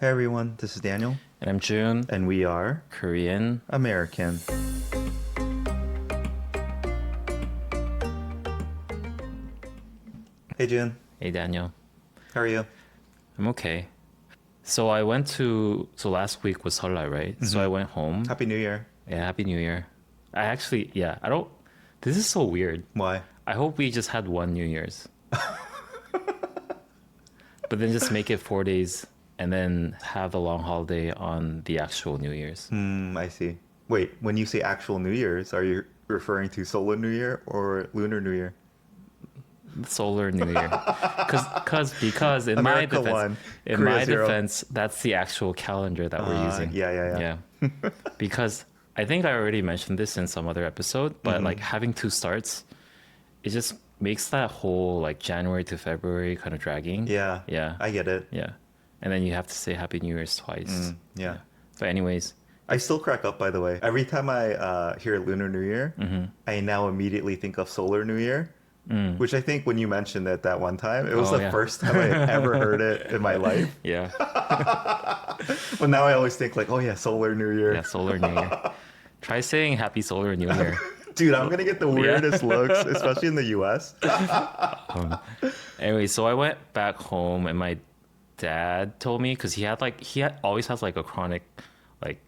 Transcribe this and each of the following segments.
Hey everyone, this is Daniel, And I'm Jun, and we are Korean. American. Hey Jun, Hey Daniel. how are you? I'm okay. So last week was Seoul, right? So I went home. Happy New Year. Yeah, Happy New Year. I don't, this is so weird. Why? I hope we just had one New Year's. But then just make it 4 days and then have a long holiday on the actual New Year's. I see. Wait, when you say actual New Year's, are you referring to Solar New Year or Lunar New Year? Solar New Year. Because in my America defense, won. Korea zero. that's the actual calendar that we're using. Yeah. Because I think I already mentioned this in some other episode, but like having two starts, it just makes that whole like January to February kind of dragging. Yeah, Yeah. I get it. Yeah. And then you have to say Happy New Year's twice. Yeah. But anyways, I still crack up, by the way. Every time I hear Lunar New Year, I now immediately think of Solar New Year, which I think when you mentioned it that one time, it was Oh, the yeah. first time I ever heard it in my life. yeah. But now I always think like, oh yeah, Solar New Year. Yeah, Solar New Year. Try saying Happy Solar New Year. Dude, I'm going to get the weirdest looks, especially in the US. Anyway, so I went back home and my dad told me because always has like a chronic like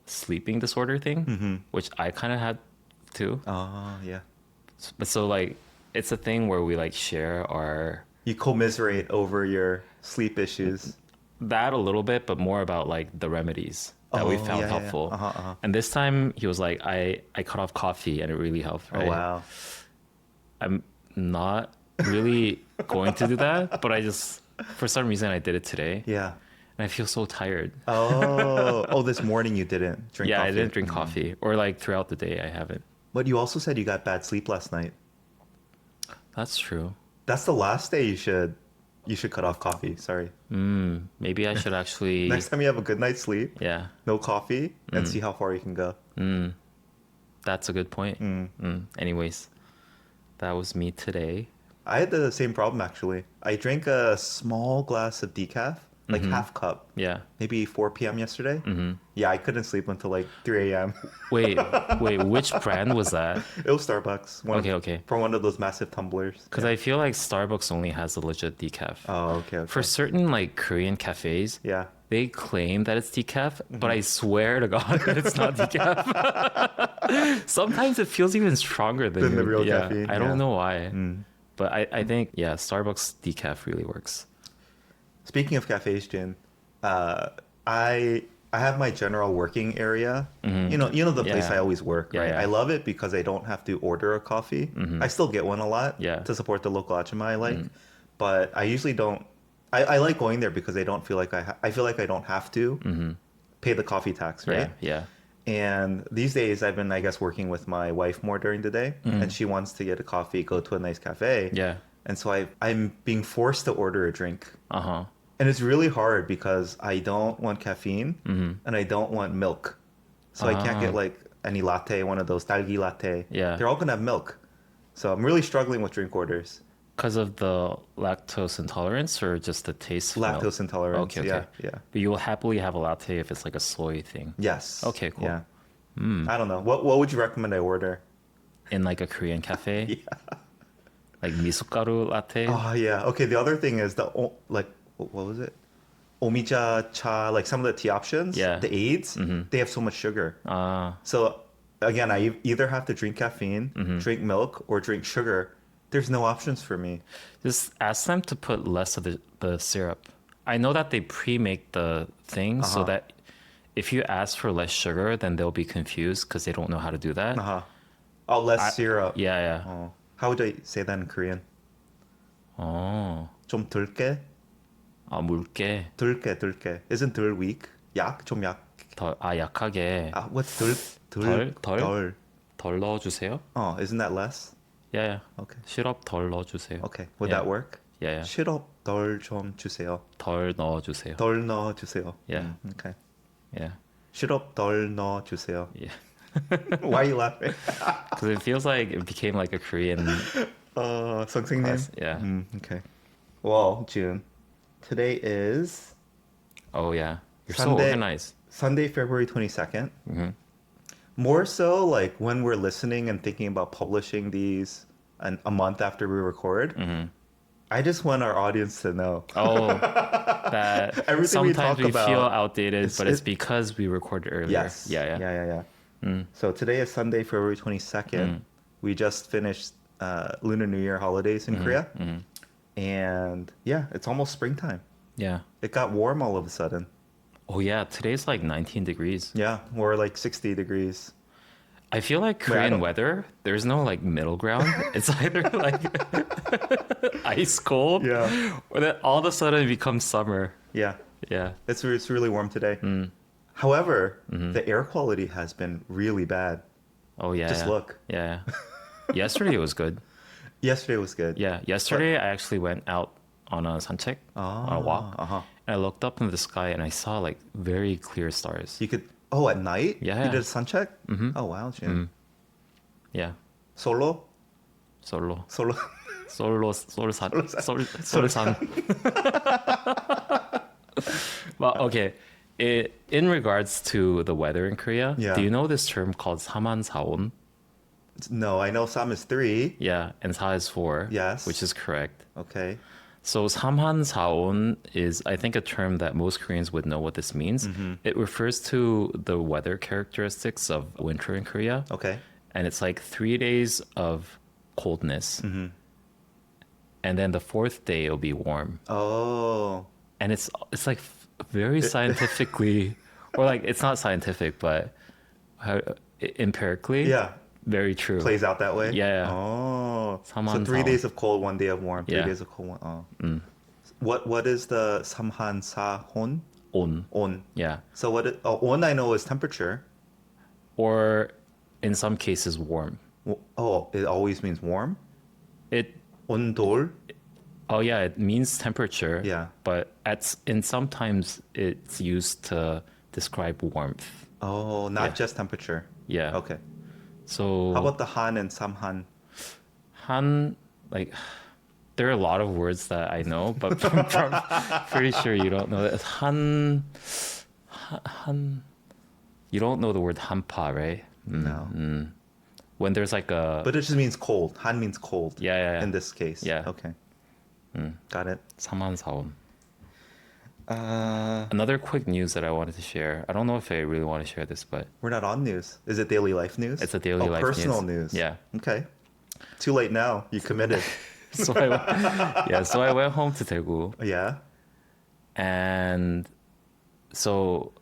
sleeping disorder thing, which I kind of had too. Oh, yeah. But so like it's a thing where we like share our You commiserate over your sleep issues. that a little bit, but more about like the remedies that we Oh, found yeah. helpful. Uh-huh. And this time he was like, I cut off coffee and it really helped. Right? Oh, wow. I'm not really going to do that, but I just for some reason I did it today. Yeah. And I feel so tired. Oh, this morning you didn't drink Yeah, coffee. I didn't drink coffee. Or like throughout the day I haven't. But you also said you got bad sleep last night. That's true. That's the last day you should cut off coffee. Sorry. Maybe I should actually Next time you have a good night's sleep, yeah. no coffee, and see how far you can go. That's a good point. Anyways, that was me today. I had the same problem actually. I drank a small glass of decaf, like half cup, Yeah. maybe 4 p.m. yesterday. Yeah, I couldn't sleep until like 3 a.m. Wait, which brand was that? It was Starbucks. Okay. From one of those massive tumblers. Because I feel like Starbucks only has a legit decaf. Oh, okay. For certain like Korean cafes, Yeah. they claim that it's decaf, but I swear to God that it's not decaf. Sometimes it feels even stronger than The real caffeine. I yeah. don't know why. But I think, yeah, Starbucks decaf really works. Speaking of cafes, Jin, I have my general working area. You know the place Yeah. I always work, Yeah, right? yeah. I love it because I don't have to order a coffee. I still get one a lot Yeah. to support the local achima I like, but I usually don't. I like going there because I don't feel like I feel like I don't have to pay the coffee tax, right? Yeah. And these days I've been, I guess, working with my wife more during the day, and she wants to get a coffee, go to a nice cafe. Yeah. And so I'm being forced to order a drink. Uh-huh. And it's really hard because I don't want caffeine and I don't want milk. So I can't get like any latte, one of those dalgi latte. Yeah. They're all going to have milk. So I'm really struggling with drink orders. Because of the lactose intolerance or just the taste of milk? Lactose intolerance. Okay. Yeah. But you will happily have a latte if it's like a soy thing. Yes. Okay, cool. Yeah. I don't know. What would you recommend I order? In like a Korean cafe? Yeah. Like misogaru latte? Oh, yeah. Okay. The other thing is what was it? Omija cha, like some of the tea options, Yeah. the aids, they have so much sugar. Ah. So again, I either have to drink caffeine, drink milk, or drink sugar. There's no options for me. Just ask them to put less of the syrup. I know that they pre-make the thing so that if you ask for less sugar, then they'll be confused because they don't know how to do that. Oh, less syrup. Yeah. Oh. How would I say that in Korean? Oh. 좀 덜게? 아, 묽게. 덜게. Isn't 덜 weak? 약? 좀 약. 약하게. What's 덜? 덜? 덜 넣어주세요? Oh, isn't that less? Yeah. Okay. 시럽 덜 넣어주세요. Okay. Would Yeah. that work? Yeah. 시럽 덜 좀 주세요. 덜 넣어주세요. 덜 넣어주세요. Yeah. Okay. Yeah. 시럽 덜 넣어주세요. Yeah. Why are you laughing? Because it feels like it became like a Korean 선생님? class. Yeah. Okay. Well, June, today is Oh yeah, you're so Sunday, organized. Sunday, February 22nd. More so like when we're listening and thinking about publishing these a month after we record. I just want our audience to know. Oh, that Everything we sometimes talk we about, feel outdated, it's- but it's it- because we recorded earlier. Yes. Yeah. So today is Sunday, February 22nd. We just finished Lunar New Year holidays in Korea. And yeah, it's almost springtime. Yeah. It got warm all of a sudden. Oh yeah, today's like 19 degrees. Yeah, we're like 60 degrees. I feel like Wait, I Korean don't- weather, there's no like middle ground. It's either like ice cold Yeah. or then all of a sudden it becomes summer. Yeah, Yeah. it's really warm today. However, the air quality has been really bad. Oh yeah. Just yeah. look. Yeah. Yesterday it was good. Yesterday was good. Yeah. Yesterday I actually went out on a 산책, on a walk. Uh-huh. And I looked up in the sky and I saw like very clear stars. You could. Oh, at night? Yeah. You did a sun check? Oh wow, Jun. Yeah. Solo? 솔로. Solo. 솔산. Well, okay. In regards to the weather in Korea, Yeah. do you know this term called 사만사온? No, I know Sam is 3. Yeah, and 사 is 4. Yes. Which is correct. Okay. So 삼한사온 is, I think, a term that most Koreans would know what this means. It refers to the weather characteristics of winter in Korea. Okay. And it's like 3 days of coldness. And then the 4th day it'll be warm. Oh. And it's like very scientifically, or like it's not scientific, but empirically, Yeah. very true. Plays out that way? Yeah. Oh. So 삼한 3 사온. days of cold, 1 day of warm. 3 Yeah. days of cold, one. Oh. What is the samhan sa hon? On. On. Yeah. So on I know is temperature. Or in some cases warm. Oh, it always means warm? It 온돌? Oh yeah, it means temperature. Yeah. But sometimes it's used to describe warmth. Oh, not Yeah. just temperature. Yeah. Okay. So How about the han and samhan? Han, like there are a lot of words that I know, but pretty sure you don't know that. Han. You don't know the word hanpa, right? No. When there's like a But it just means cold. Han means cold. yeah. In this case. Yeah. Okay. Got it. 사만사온. Another quick news that I wanted to share. I don't know if I really want to share this, but We're not on news. Is it daily life news? it's a daily life personal news. Yeah. Okay. Too late now. You committed. So I went home to Daegu, Yeah. and so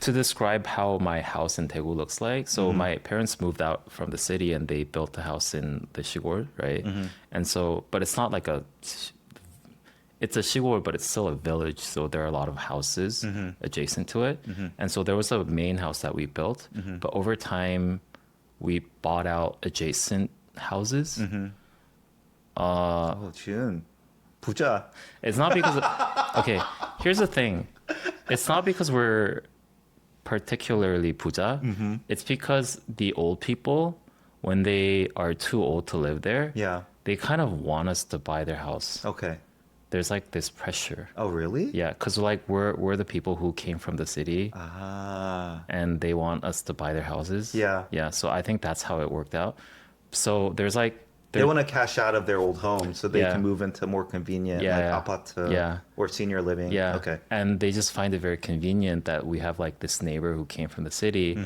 to describe how my house in Daegu looks like, so my parents moved out from the city and they built a house in the 시골, right? And so, but it's not like it's a 시골, but it's still a village, so there are a lot of houses adjacent to it. And so there was a main house that we built, but over time we bought out adjacent houses. Oh, Jun. 부자. It's not because okay, here's the thing. It's not because we're particularly 부자. It's because the old people, when they are too old to live there, Yeah. they kind of want us to buy their house. Okay. There's like this pressure. Oh, really? Yeah, because like we're the people who came from the city Ah. and they want us to buy their houses. Yeah. Yeah. So I think that's how it worked out. So there's like They want to cash out of their old home so they Yeah. can move into more convenient Yeah, like yeah. 아파트 Yeah. or senior living. Yeah. Okay. And they just find it very convenient that we have like this neighbor who came from the city.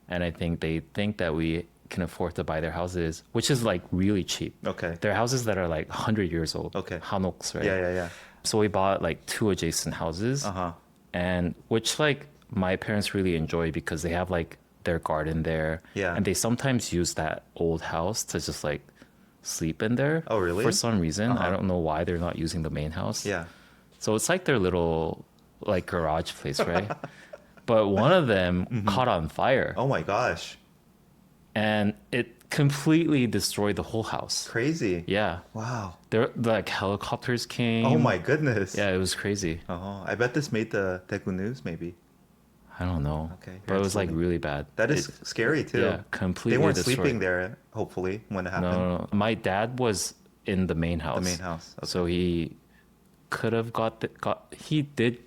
And I think they think that we can afford to buy their houses, which is like really cheap. Okay. They're houses that are like 100 years old. Okay. Hanoks, right? Yeah. So we bought like 2 adjacent houses. Uh-huh. And which like my parents really enjoy because they have like their garden there. Yeah. And they sometimes use that old house to just like sleep in there. Oh, really? For some reason. I don't know why they're not using the main house. Yeah. So it's like their little like garage place, right? But one of them caught on fire Oh my gosh. and it completely destroyed the whole house. Crazy. Yeah. Wow. There like helicopters came. Oh my goodness. Yeah, it was crazy. Oh, I bet this made the Daegu news maybe. I don't know. Okay, But it was like absolutely. really bad. That is scary too. Yeah, completely They weren't destroyed. sleeping there, hopefully, when it happened. No. My dad was in the main house. The main house. Okay. So he could have he did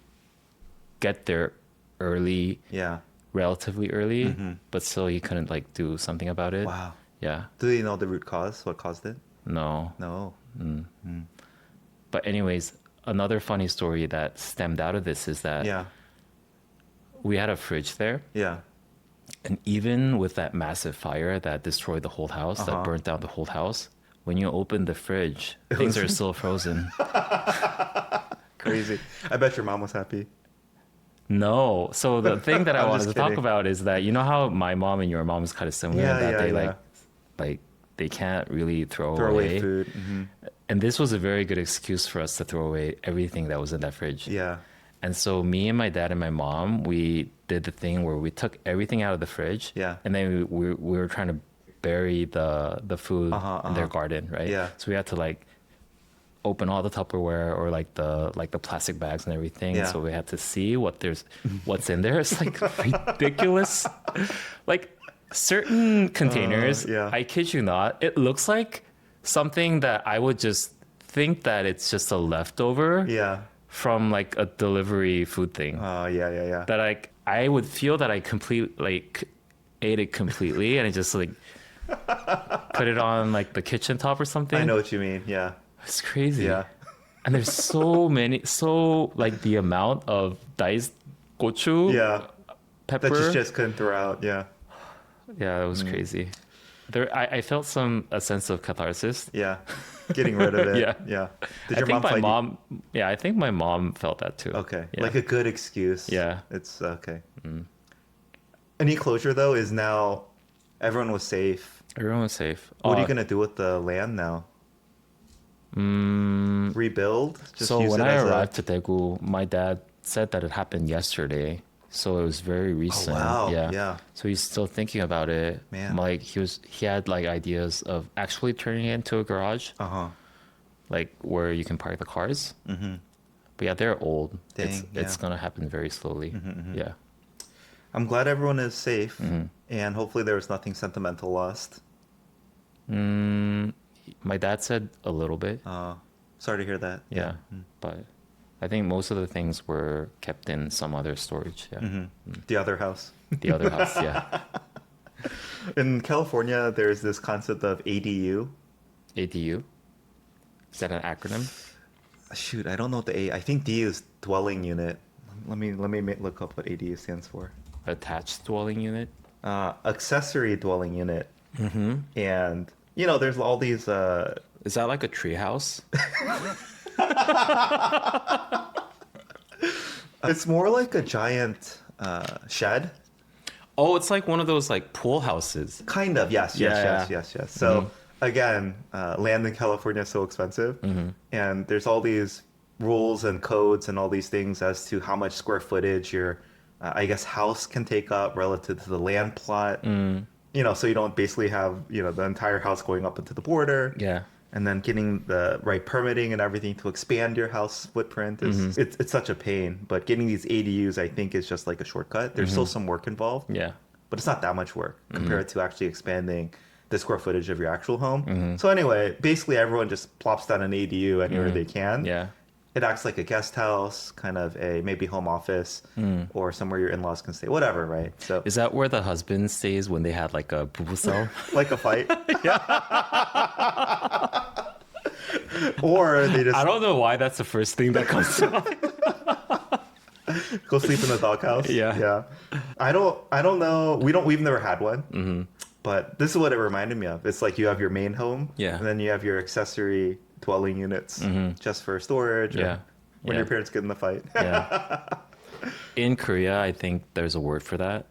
get there early, Yeah. relatively early, Mm-hmm. but still he couldn't like do something about it. Wow. Yeah. Do you know the root cause? What caused it? No. No. But anyways, another funny story that stemmed out of this is that Yeah. we had a fridge there. Yeah. And even with that massive fire that destroyed the whole house, that burnt down the whole house, when you open the fridge, things are still frozen. Crazy. I bet your mom was happy. No. So the thing that I I'm wanted just to talk kidding. about is that you know how my mom and your mom is kind of similar Yeah, in that yeah, they yeah. like they can't really throw Throw away away. food. Mm-hmm. And this was a very good excuse for us to throw away everything that was in that fridge. Yeah. And so me and my dad and my mom, we did the thing where we took everything out of the fridge. Yeah. And then we were trying to bury the food in their Uh-huh. garden, right? Yeah. So we had to like open all the Tupperware or like the plastic bags and everything. Yeah. So we had to see what's in there. It's like ridiculous. Like certain containers, yeah. I kid you not, it looks like something that I would just think that it's just a leftover Yeah. from like a delivery food thing. Yeah. That like I would feel that I ate it completely and I just like put it on like the kitchen top or something. I know what you mean. Yeah. It's crazy. Yeah. And there's so like the amount of diced gochu Yeah. pepper. That you just couldn't throw out. Yeah. Yeah, it was crazy. I felt a sense of catharsis. Yeah. Getting rid of it. Yeah. Yeah. Did I your think mom fight my you? mom. Yeah, I think my mom felt that too. Okay. Yeah. Like a good excuse. Yeah. It's okay. Any closure though is now everyone was safe. Everyone was safe. What are you gonna do with the land now? Rebuild? Just So use when it I as arrived to Daegu, my dad said that it happened yesterday. So it was very recent. wow. Yeah. Yeah. So he's still thinking about it. Man. Like he had like ideas of actually turning it into a garage, Uh-huh. like where you can park the cars. Mm-hmm. But yeah, they're old. Dang, It's yeah. gonna happen very slowly. Yeah. I'm glad everyone is safe, Mm-hmm. and hopefully there was nothing sentimental lost. My dad said a little bit. Sorry to hear that. Yeah. But I think most of the things were kept in some other storage. Yeah. The other house. The other house. Yeah. In California, there's this concept of ADU. ADU. Is that an acronym? Shoot, I don't know what the A. I think D is dwelling unit. Let me look up what ADU stands for. Attached dwelling unit. Accessory dwelling unit. Mm-hmm. And you know, there's all these. Is that like a tree house? It's more like a giant shed. Oh, it's like one of those like pool houses. Kind of, yes. Yeah. So again, land in California is so expensive, and there's all these rules and codes and all these things as to how much square footage your, I guess, house can take up relative to the land plot. You know, so you don't basically have the entire house going up into the border. Yeah. And then getting the right permitting and everything to expand your house footprint is it's such a pain. But getting these ADUs, I think, is just like a shortcut. There's still some work involved. Yeah. But it's not that much work compared to actually expanding the square footage of your actual home. So anyway, basically everyone just plops down an ADU anywhere they can. Yeah. It acts like a guest house, kind of a maybe home office, or somewhere your in-laws can stay, whatever, right? So Is that where the husband stays when they had like a bubuseol? like a fight. Or they just I don't know why that's the first thing that comes to mind. go sleep in the doghouse. Yeah. Yeah. I don't know. We've never had one. But this is what it reminded me of. It's like you have your main home. Yeah. And then you have your accessory dwelling units just for storage. Yeah. Or when your parents get in the fight. Yeah. In Korea, I think there's a word for that.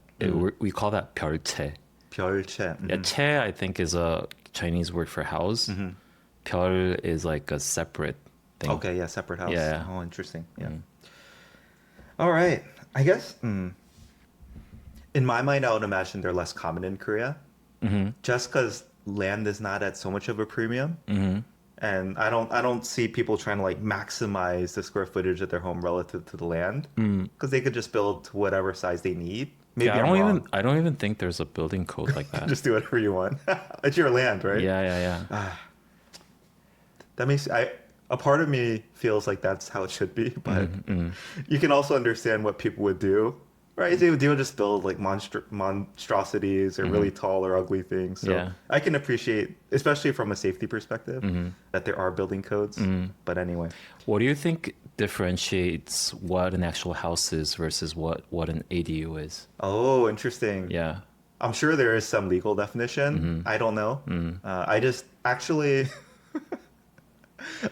We call that 별채. 별채. Yeah, 채 I think is a Chinese word for house. 별 is like a separate thing. Okay, yeah, separate house. Yeah. Oh, interesting. Yeah. All right. I guess in my mind, I would imagine they're less common in Korea. Just because land is not at so much of a premium. And I don't see people trying to like maximize the square footage of their home relative to the land, because they could just build to whatever size they need. Maybe Yeah, I'm wrong. I don't even think there's a building code like that. Just do whatever you want. It's your land, right? Yeah. That makes A part of me feels like that's how it should be, but you can also understand what people would do, right? They would just build like monstrosities or really tall or ugly things. So Yeah. I can appreciate, especially from a safety perspective, that there are building codes. But anyway, What do you think differentiates what an actual house is versus what an ADU is? oh, interesting. Yeah. I'm sure there is some legal definition. I don't know. I just actually.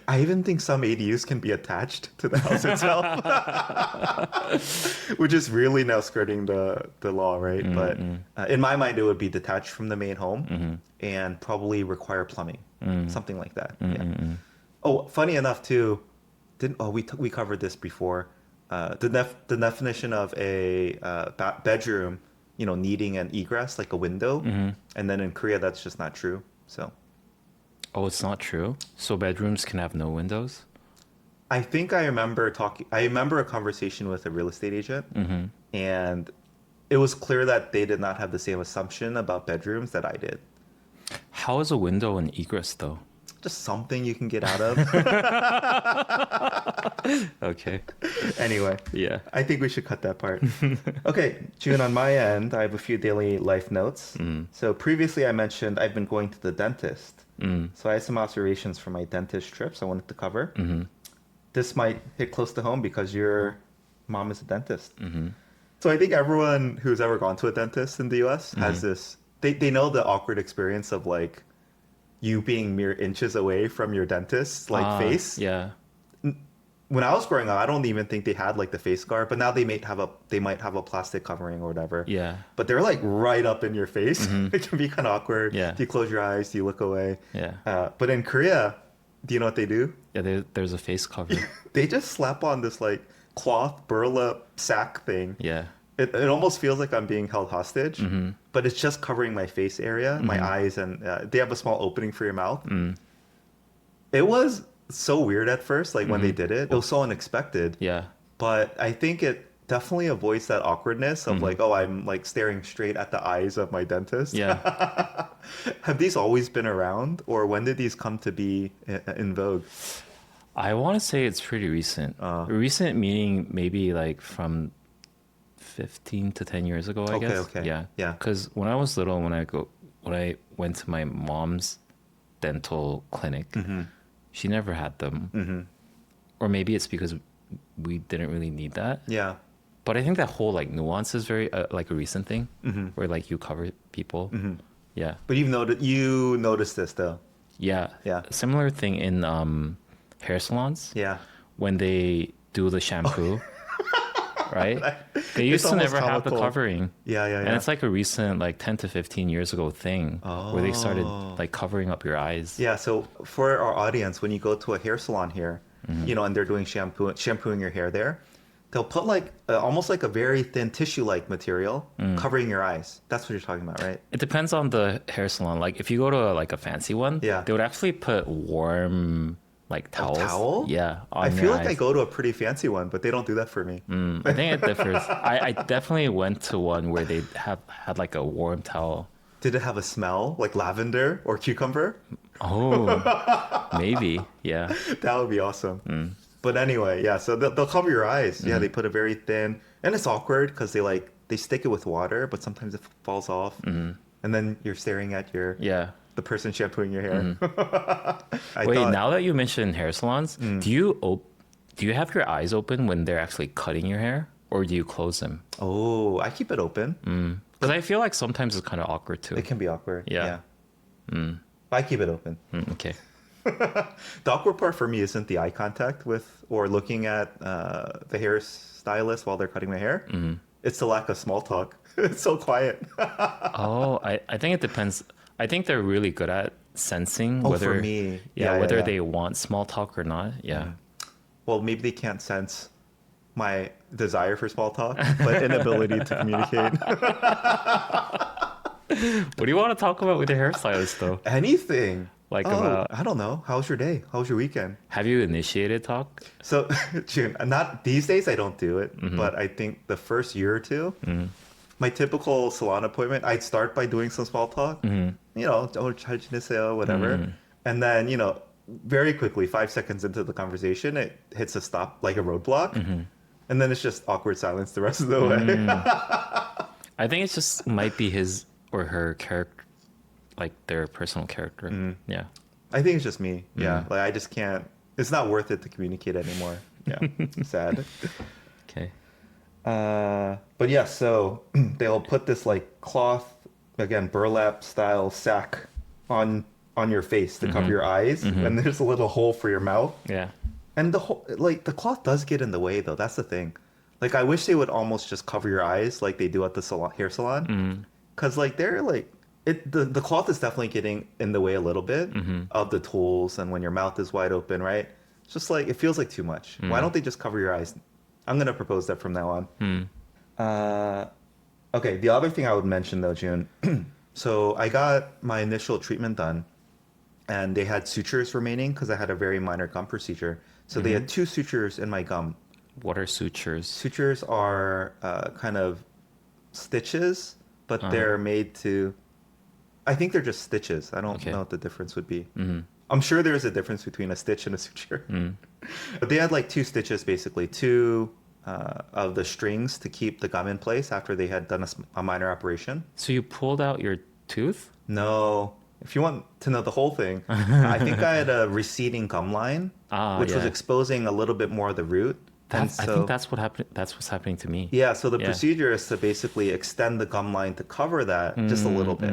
I even think some ADUs can be attached to the house itself, which is really now skirting the law, right? But in my mind, it would be detached from the main home and probably require plumbing, something like that. Yeah. Oh, funny enough too, didn't we covered this before? The definition of a bedroom, needing an egress like a window, and then in Korea that's just not true. So. Oh, it's not true. So bedrooms can have no windows? I think I remember a conversation with a real estate agent, and it was clear that they did not have the same assumption about bedrooms that I did. How is a window an egress though? Just something you can get out of. Okay. Anyway, Yeah. I think we should cut that part. Okay, June, on my end, I have a few daily life notes. So previously I mentioned I've been going to the dentist. So I had some observations from my dentist trips I wanted to cover. This might hit close to home because your mom is a dentist. So I think everyone who's ever gone to a dentist in the US has this, they know the awkward experience of like you being mere inches away from your dentist's like face. Yeah. When I was growing up, I don't even think they had like the face guard, but now they might have a plastic covering or whatever. Yeah. But they're like right up in your face. It can be kind of awkward. Yeah. Do you close your eyes? Do you look away? Yeah. But in Korea, do you know what they do? Yeah, there's a face cover. They just slap on this like cloth burlap sack thing. Yeah. It almost feels like I'm being held hostage, but it's just covering my face area, my eyes, and they have a small opening for your mouth. It was so weird at first, like when they did it. It was so unexpected. Yeah. But I think it definitely avoids that awkwardness of like, oh, I'm like staring straight at the eyes of my dentist. Yeah. Have these always been around, or when did these come to be in vogue? I want to say it's pretty recent. Recent meaning maybe like from 15 to 10 years ago, I guess. Okay. Yeah. Yeah. Because when I was little, when I went to my mom's dental clinic, she never had them. Or maybe it's because we didn't really need that. Yeah. But I think that whole like nuance is very like a recent thing where like you cover people. Yeah. But you noticed this though. Yeah. Yeah. Similar thing in hair salons. Yeah. When they do the shampoo. Right? They used to almost never have the comical. covering. Yeah. And it's like a recent, like 10 to 15 years ago thing where they started like covering up your eyes. Yeah, so for our audience, when you go to a hair salon here, and they're doing shampooing your hair there, they'll put like almost like a very thin tissue-like material covering your eyes. That's what you're talking about, right? It depends on the hair salon. Like if you go to like a fancy one, Yeah. they would actually put warm like towels. Towel? Yeah. I On feel your like I eyes. go to a pretty fancy one, but they don't do that for me. I think it differs. I definitely went to one where they had like a warm towel. Did it have a smell like lavender or cucumber? Oh, maybe. Yeah. That would be awesome. But anyway, yeah, so they'll cover your eyes. Yeah, they put a very thin, and it's awkward because they stick it with water, but sometimes it falls off. And then you're staring at Yeah. the person shampooing your hair. Wait, now that you mentioned hair salons, do you have your eyes open when they're actually cutting your hair, or do you close them? Oh, I keep it open. Because I feel like sometimes it's kind of awkward too. It can be awkward. Yeah. I keep it open. Okay. The awkward part for me isn't the eye contact with or looking at the hairstylist while they're cutting my hair. It's the lack of small talk. It's so quiet. Oh, I think it depends. I think they're really good at sensing Oh, whether for me. whether Yeah. they want small talk or not. Yeah. Well, maybe they can't sense my desire for small talk, but inability to communicate. What do you want to talk about with your hairstylist though? Anything. Like Oh, about I don't know. How was your day? How was your weekend? have you initiated talk? So, June, not these days I don't do it, but I think the first year or two, my typical salon appointment, I'd start by doing some small talk. Oh, 잘 지내세요, whatever. And then, very quickly, 5 seconds into the conversation, it hits a stop, like a roadblock. And then it's just awkward silence the rest of the way. I think it just might be his or her character, like their personal character. Yeah. I think it's just me. Yeah. Like I just can't, it's not worth it to communicate anymore. Yeah. Sad. Okay. But yeah, so they'll put this like cloth, again, burlap style sack on your face to cover your eyes, and there's a little hole for your mouth. Yeah. And the whole like the cloth does get in the way though. That's the thing. Like I wish they would almost just cover your eyes like they do at the hair salon, because like they're like the cloth is definitely getting in the way a little bit of the tools, and when your mouth is wide open, right? It's just like it feels like too much. Why don't they just cover your eyes? I'm gonna propose that from now on. Okay, the other thing I would mention though, June. So I got my initial treatment done, and they had sutures remaining because I had a very minor gum procedure. So they had 2 sutures in my gum. What are sutures? Sutures are kind of stitches, but they're made to. I think they're just stitches. I don't know what the difference would be. I'm sure there's a difference between a stitch and a suture. But they had like 2 stitches, basically, 2 of the strings to keep the gum in place after they had done a minor operation. So you pulled out your tooth? No. If you want to know the whole thing, I think I had a receding gum line, which was exposing a little bit more of the root. I think that's what happened. That's what's happening to me. Yeah, so the procedure is to basically extend the gum line to cover that just a little bit.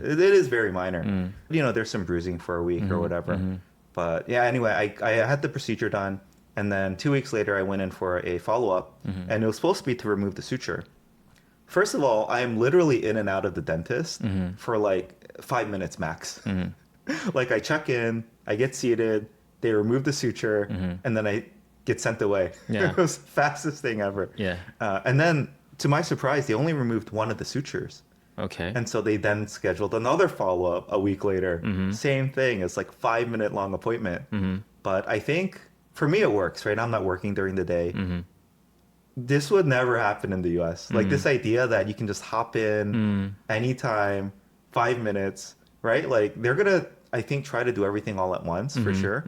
It is very minor. You know, there's some bruising for a week or whatever. But yeah, anyway, I had the procedure done. And then 2 weeks later, I went in for a follow-up. And it was supposed to be to remove the suture. First of all, I am literally in and out of the dentist for like 5 minutes max. Like I check in, I get seated, they remove the suture, and then I get sent away. Yeah. It was the fastest thing ever. Yeah. And then, to my surprise, they only removed one of the sutures. Okay. And so they then scheduled another follow-up a week later. Same thing. It's like 5-minute long appointment. But I think, for me, it works, right? I'm not working during the day. This would never happen in the US. Like this idea that you can just hop in anytime, 5 minutes, right? Like they're going to, I think, try to do everything all at once for sure.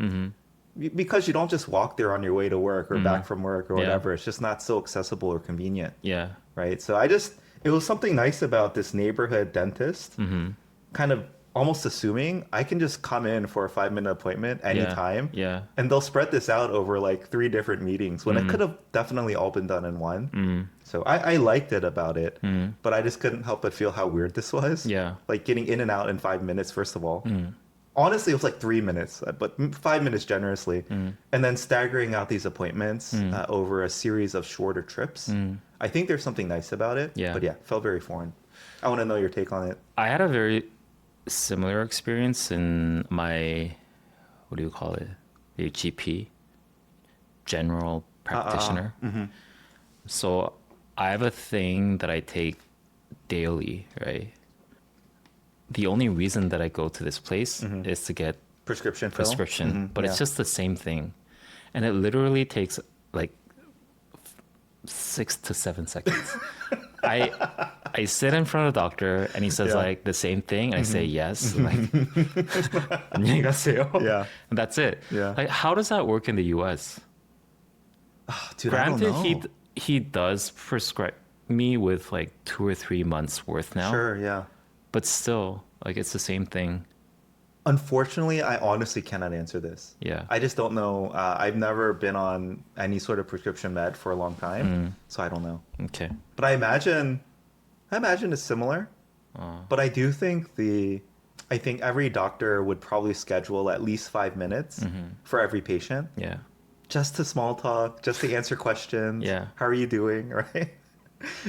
Because you don't just walk there on your way to work or back from work or whatever. It's just not so accessible or convenient. Yeah. Right. So it was something nice about this neighborhood dentist kind of almost assuming I can just come in for a 5-minute appointment anytime. Yeah. And they'll spread this out over like 3 different meetings when it could have definitely all been done in one. So I liked it about it, but I just couldn't help but feel how weird this was. Yeah. Like getting in and out in 5 minutes, first of all. Honestly, it was like 3 minutes, but 5 minutes generously. And then staggering out these appointments over a series of shorter trips. I think there's something nice about it. Yeah. But yeah, felt very foreign. I want to know your take on it. I had a very similar experience in my, what do you call it? A GP, general practitioner. So I have a thing that I take daily, right? The only reason that I go to this place is to get Prescription fill? but it's just the same thing. And it literally takes like 6 to 7 seconds. I sit in front of the doctor and he says like the same thing. And I say yes. Like, 안녕히 가세요. Yeah. And that's it. Yeah. Like, how does that work in the US? Oh, dude, Granted, I don't know. he does prescribe me with like 2 or 3 months worth now. Sure, yeah. But still, like, it's the same thing. Unfortunately, I honestly cannot answer this. Yeah. I just don't know. I've never been on any sort of prescription med for a long time, so I don't know. Okay. But I imagine it's similar. But I do think I think every doctor would probably schedule at least 5 minutes for every patient. Yeah. Just to small talk, just to answer questions. Yeah. How are you doing? Right?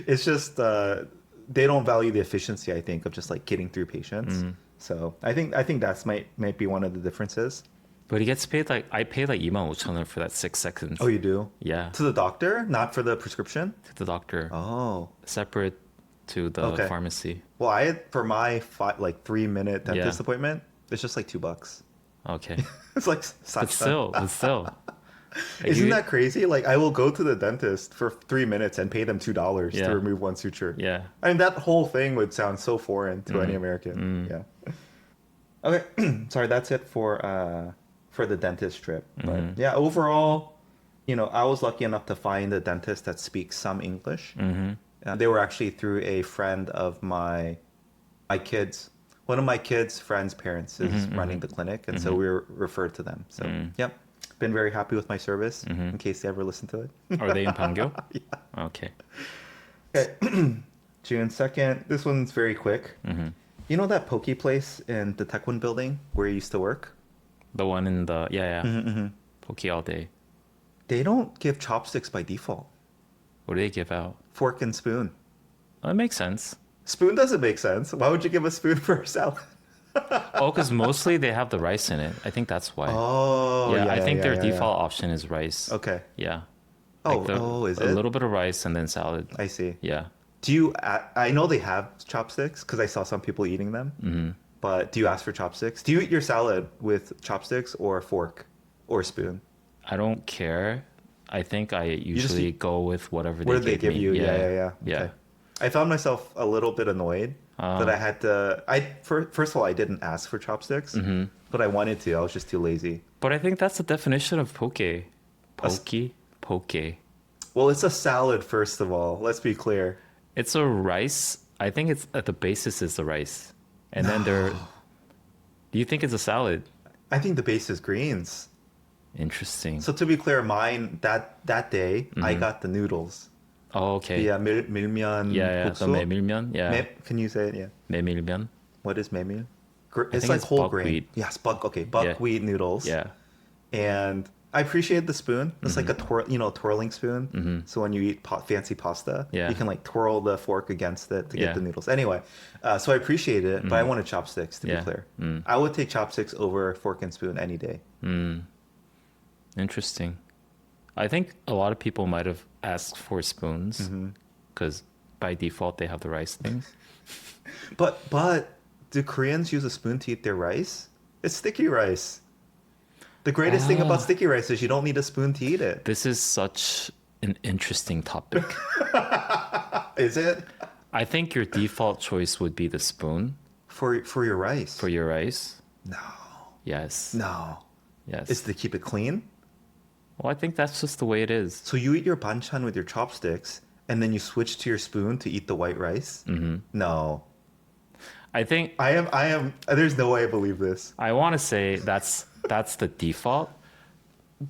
It's just they don't value the efficiency, I think, of just like getting through patients. So I think that's might be one of the differences. But he gets paid like, I pay like 25,000원 for that 6 seconds. Oh, you do? Yeah. To the doctor, not for the prescription? To the doctor. Oh. Separate to the pharmacy. Well, I had for my 3-minute dentist appointment, it's just like $2. Okay. It's like But still. Like, Isn't that crazy? Like I will go to the dentist for 3 minutes and pay them $2 to remove one suture. Yeah. I mean that whole thing would sound so foreign to any American. Yeah. Okay. Sorry, that's it for for the dentist trip. But yeah, overall, I was lucky enough to find a dentist that speaks some English. They were actually through a friend of my kids. One of my kids' friends' parents is running the clinic, and so we were referred to them. So, yep, been very happy with my service. In case they ever listen to it. Are they in Pangyo? Yeah. Okay. Okay. June 2nd. This one's very quick. You know that Poke place in the Taekwon building where you used to work? The one in the Poke all day. They don't give chopsticks by default. What do they give out? Fork and spoon. That makes sense. Spoon doesn't make sense. Why would you give a spoon for a salad? Oh, because mostly they have the rice in it. I think that's why. Oh, yeah. I think their yeah. default option is rice. Okay. Yeah. Is it? A little bit of rice and then salad. I see. Yeah. Do you? I know they have chopsticks because I saw some people eating them. But do you ask for chopsticks? Do you eat your salad with chopsticks or a fork or a spoon? I don't care. I think I usually go with whatever they give me. you. Yeah. Okay. I found myself a little bit annoyed that I had to. First of all, I didn't ask for chopsticks, but I wanted to. I was just too lazy. But I think that's the definition of poke. Poke. Well, it's a salad. First of all, let's be clear. It's a rice. I think it's at the basis is the rice, and then there. Do you think it's a salad? I think the base is greens. Interesting. So to be clear, mine that day I got the noodles. Oh, okay. Yeah, 밀면. Yeah. The 메밀면. Yeah. Can you say it? Yeah. 메밀면. What is 메밀? It's think like it's whole grain. buckwheat. Yes, buckwheat noodles. Yeah. And I appreciate the spoon. It's like a twirling spoon. So when you eat fancy pasta, you can like twirl the fork against it to get the noodles. Anyway, so I appreciate it, but I wanted chopsticks to be clear. I would take chopsticks over fork and spoon any day. Interesting. I think a lot of people might have asked for spoons because by default they have the rice things. But do Koreans use a spoon to eat their rice? It's sticky rice. The greatest thing about sticky rice is you don't need a spoon to eat it. This is such an interesting topic. Is it? I think your default choice would be the spoon. For your rice? For your rice? No. Yes. No. Yes. It's to keep it clean? Well, I think that's just the way it is. So you eat your banchan with your chopsticks, and then you switch to your spoon to eat the white rice? No. I think... I am... There's no way I believe this. I want to say that's the default.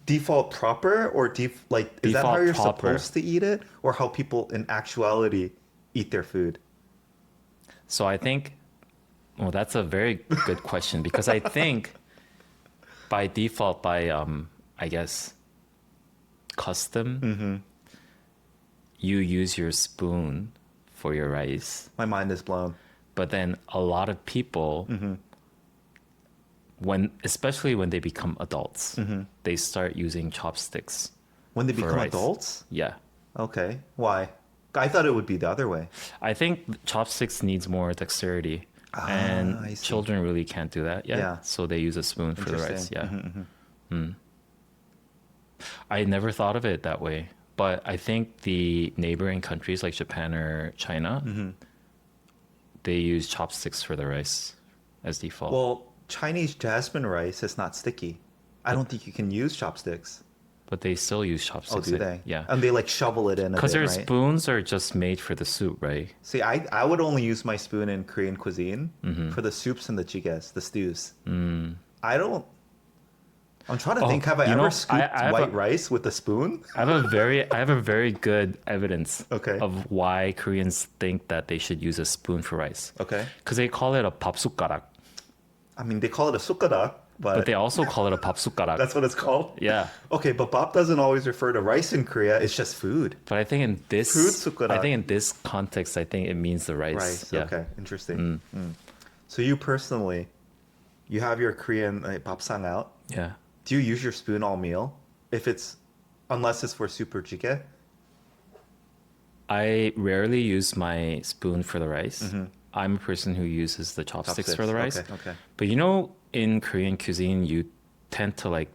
Default proper? Or is that how you're supposed to eat it? Or how people in actuality eat their food? So I think... Well, that's a very good question because I think by default, I guess... custom, you use your spoon for your rice. My mind is blown. But then a lot of people, especially when they become adults, they start using chopsticks. When they become rice. adults? Yeah. Okay. Why? I thought it would be the other way. I think chopsticks needs more dexterity. And children really can't do that yet. Yeah. So they use a spoon for the rice. Yeah. I never thought of it that way, but I think the neighboring countries like Japan or China, they use chopsticks for the rice as default. Well, Chinese jasmine rice is not sticky. I don't think you can use chopsticks. But they still use Oh, chopsticks. do they? Yeah. And they like shovel it in a bit, Because their right? spoons are just made for the soup, right? See, I would only use my spoon in Korean cuisine for the soups and the jigaes, the stews. I don't... I'm trying to think. Have I ever scooped white rice with a spoon? I have a very good evidence of why Koreans think that they should use a spoon for rice. Okay. Because they call it a papsukgarak. I mean, they call it a sukkadak, but they also call it a papsukgarak. That's what it's called? Yeah. Okay, but bap doesn't always refer to rice in Korea. It's just food. But I think in this sukkadak. I think in this context, I think it means the rice. Rice. Yeah. Okay. Interesting. So you personally, you have your Korean babsang out. Yeah. Do you use your spoon all meal? Unless it's for soup or jjigae? I rarely use my spoon for the rice. I'm a person who uses the chopsticks for the rice. Okay. But in Korean cuisine, you tend to like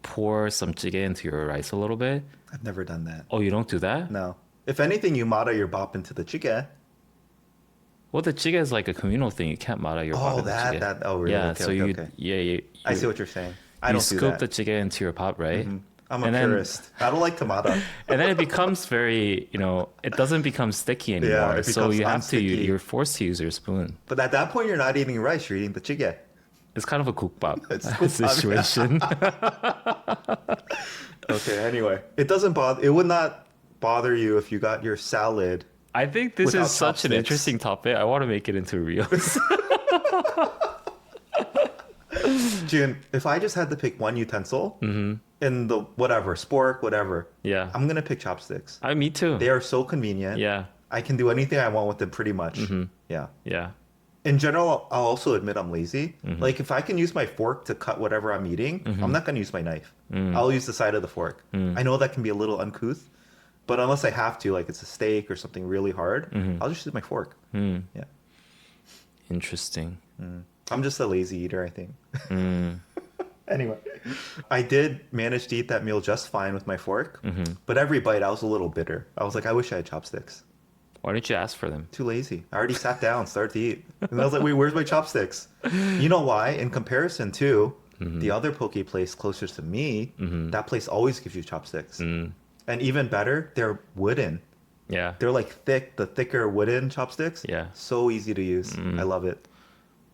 pour some jjigae into your rice a little bit. I've never done that. Oh, you don't do that? No. If anything, you mara your bap into the jjigae. Well, the jjigae is like a communal thing. You can't mara your pot Oh, in the jjigae. oh, really? Yeah, Okay, so okay, you, okay. yeah, I see what you're saying. I you don't do scoop that. the jjigae into your pot, right? I'm a And then, purist. I don't like tomato. and then it becomes very, it doesn't become sticky Yeah, anymore. it So becomes you have to, unsticky. you're forced to use your spoon. But at that point, you're not eating rice. You're eating the jjigae. It's kind of a kukbap It's 국밥, situation. Okay, anyway. It doesn't bother. It would not bother you if you got your salad. I think this Without is such an chopsticks. interesting topic. I want to make it into reels. June, if I just had to pick one utensil in the whatever, spork, whatever, Yeah. I'm going to pick chopsticks. Me too. They are so convenient. Yeah. I can do anything I want with them pretty much. Yeah. Yeah. In general, I'll also admit I'm lazy. Like if I can use my fork to cut whatever I'm eating, I'm not going to use my knife. I'll use the side of the fork. I know that can be a little uncouth, but unless I have to, like it's a steak or something really hard, I'll just use my fork. Yeah. Interesting. I'm just a lazy eater, I think. Anyway, I did manage to eat that meal just fine with my fork, but every bite I was a little bitter. I was like, I wish I had chopsticks. Why didn't you ask for them? Too lazy. I already sat down, started to eat. And I was like, wait, where's my chopsticks? You know why? In comparison to the other poke place closer to me, that place always gives you chopsticks. And even better, they're wooden. Yeah. They're like the thicker wooden chopsticks. Yeah. So easy to use. I love it.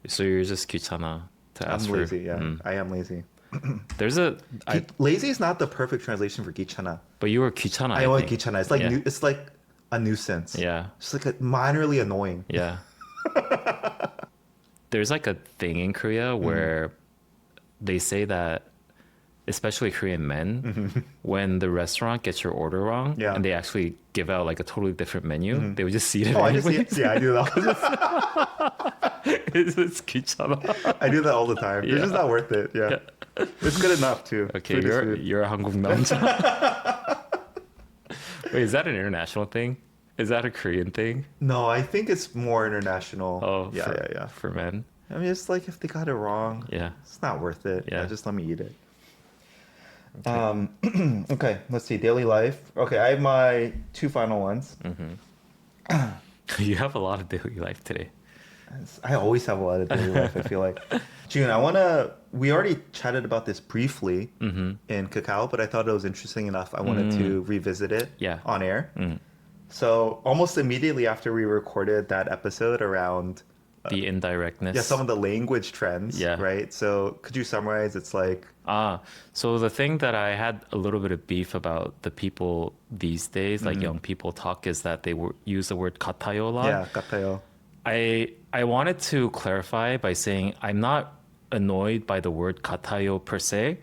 So you're just 귀찮아 to I'm ask for. lazy, yeah. I am lazy. There's a, Lazy is not the perfect translation for 귀찮아. but you were 귀찮아. I want think. 귀찮아. It's like Yeah. it's like a nuisance. Yeah. It's like minorly annoying. Yeah. There's like a thing in Korea where they say that, especially Korean men, when the restaurant gets your order wrong Yeah. and they actually give out like a totally different menu, they would just see it Oh, I just anyways. yeah, I do that. It's 귀찮아. I do that all the time. It's just not worth it. Yeah. It's good enough too. Okay, Food is food. you're a 한국 남자. Wait, is that an international thing? Is that a Korean thing? No, I think it's more international. Oh, yeah, for, yeah, yeah. For men? I mean, it's like if they got it wrong, Yeah. it's not worth it. Yeah. Just let me eat it. Okay, let's see. Daily life. Okay, I have my two final ones. You have a lot of daily life today. I always have a lot of daily life, I feel like. June, we already chatted about this briefly in Cacao, but I thought it was interesting enough. I wanted to revisit it Yeah. on air. So almost immediately after we recorded that episode around The indirectness. some of the language trends, Yeah. right? So could you summarize? It's like, So the thing that I had a little bit of beef about the people these days, like young people talk, is that they use the word 같아요 a lot. yeah, 같아요. I wanted to clarify by saying I'm not annoyed by the word 같아요 per se.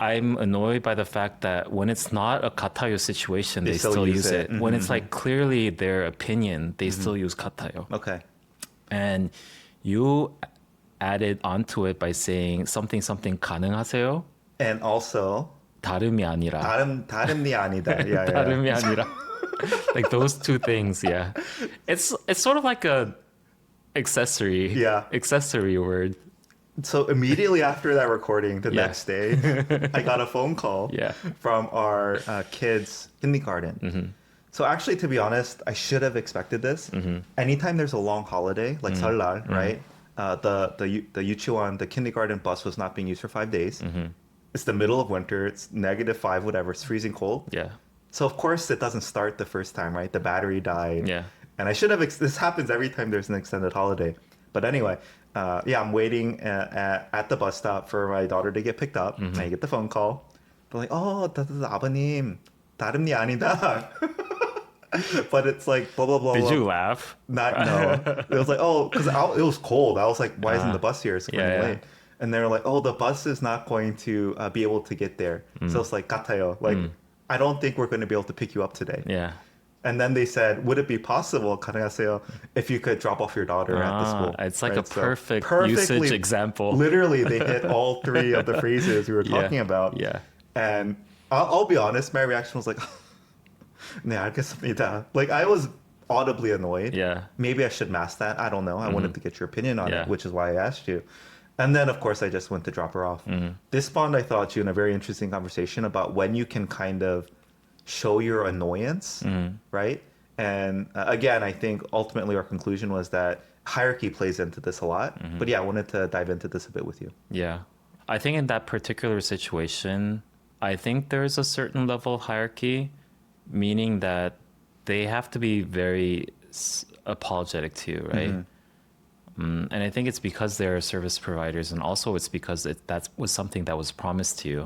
I'm annoyed by the fact that when it's not a 같아요 situation, they still use it. When it's like clearly their opinion, they still use 같아요. Okay. And you added onto it by saying something 가능하세요? And also, 다름이 아니라. 다름이 아니다. Yeah, yeah. 다름이 아니라. Like those two things, yeah. It's sort of like a accessory word. So immediately after that recording, the Yeah. next day, I got a phone call Yeah. from our kids' kindergarten. So actually, to be honest, I should have expected this. Anytime there's a long holiday, like 설날, right? The 유치원, the kindergarten bus was not being used for 5 days. It's the middle of winter. It's -5, whatever. It's freezing cold. Yeah. So of course it doesn't start the first time, right? The battery died. Yeah. And I should have. This happens every time there's an extended holiday. But anyway, I'm waiting at the bus stop for my daughter to get picked up. And I get the phone call. They're like, "Oh, 아버님, 다름이 아니다." But it's like blah blah blah. Did blah. you laugh? No. It was like, oh, because it was cold. I was like, why isn't the bus here? It's running yeah. late. And they were like, oh, the bus is not going to be able to get there. So it's like, 같아요. Like, I don't think we're going to be able to pick you up today. Yeah. And then they said, would it be possible, 가능하세요, if you could drop off your daughter at the school? It's like Right? a So perfect perfectly- usage example. Literally, they hit all three of the phrases we were talking about. Yeah. And I'll be honest, my reaction was like, 네, 알겠습니다. Like, I was audibly annoyed. Yeah. Maybe I should mask that. I don't know. I wanted to get your opinion on Yeah. it, which is why I asked you. And then, of course, I just went to drop her off. This spawned, I thought, you in a very interesting conversation about when you can kind of show your annoyance, right? And again, I think ultimately our conclusion was that hierarchy plays into this a lot. But yeah, I wanted to dive into this a bit with you. Yeah. I think in that particular situation, I think there's a certain level of hierarchy, meaning that they have to be very apologetic to you, right? And I think it's because they're service providers, and also it's because that was something that was promised to you,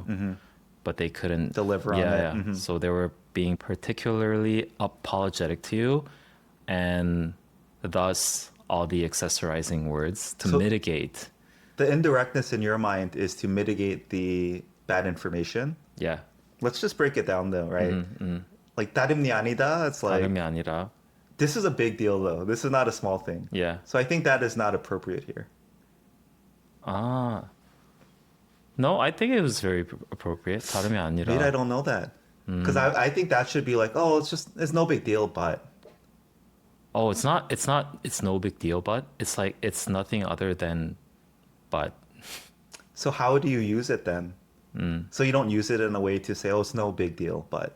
but they couldn't Deliver on it. Yeah. So they were being particularly apologetic to you, and thus all the accessorizing words to So- mitigate. The indirectness in your mind is to mitigate the bad information. Yeah. Let's just break it down though, right? Like 다름이 아니다, it's like 다름이 아니라. this is a big deal though. This is not a small thing. Yeah. So I think that is not appropriate here. Ah. No, I think it was very appropriate. 다름이 아니라. Maybe I don't know that. Because I think that should be like, oh, it's no big deal, but Oh, it's no big deal, but it's like, it's nothing other than but. so how do you use it then? So you don't use it in a way to say, oh, it's no big deal, but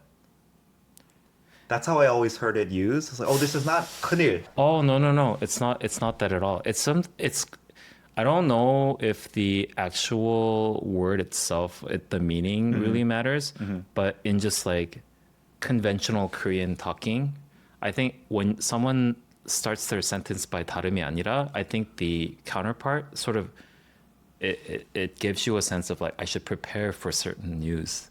that's how I always heard it used. It's like, oh, this is not 큰일. Oh, no. It's not that at all. I don't know if the actual word itself, the meaning really matters, but in just like conventional Korean talking, I think when someone starts their sentence by 다름이 아니라, I think the counterpart sort of it gives you a sense of like, I should prepare for certain news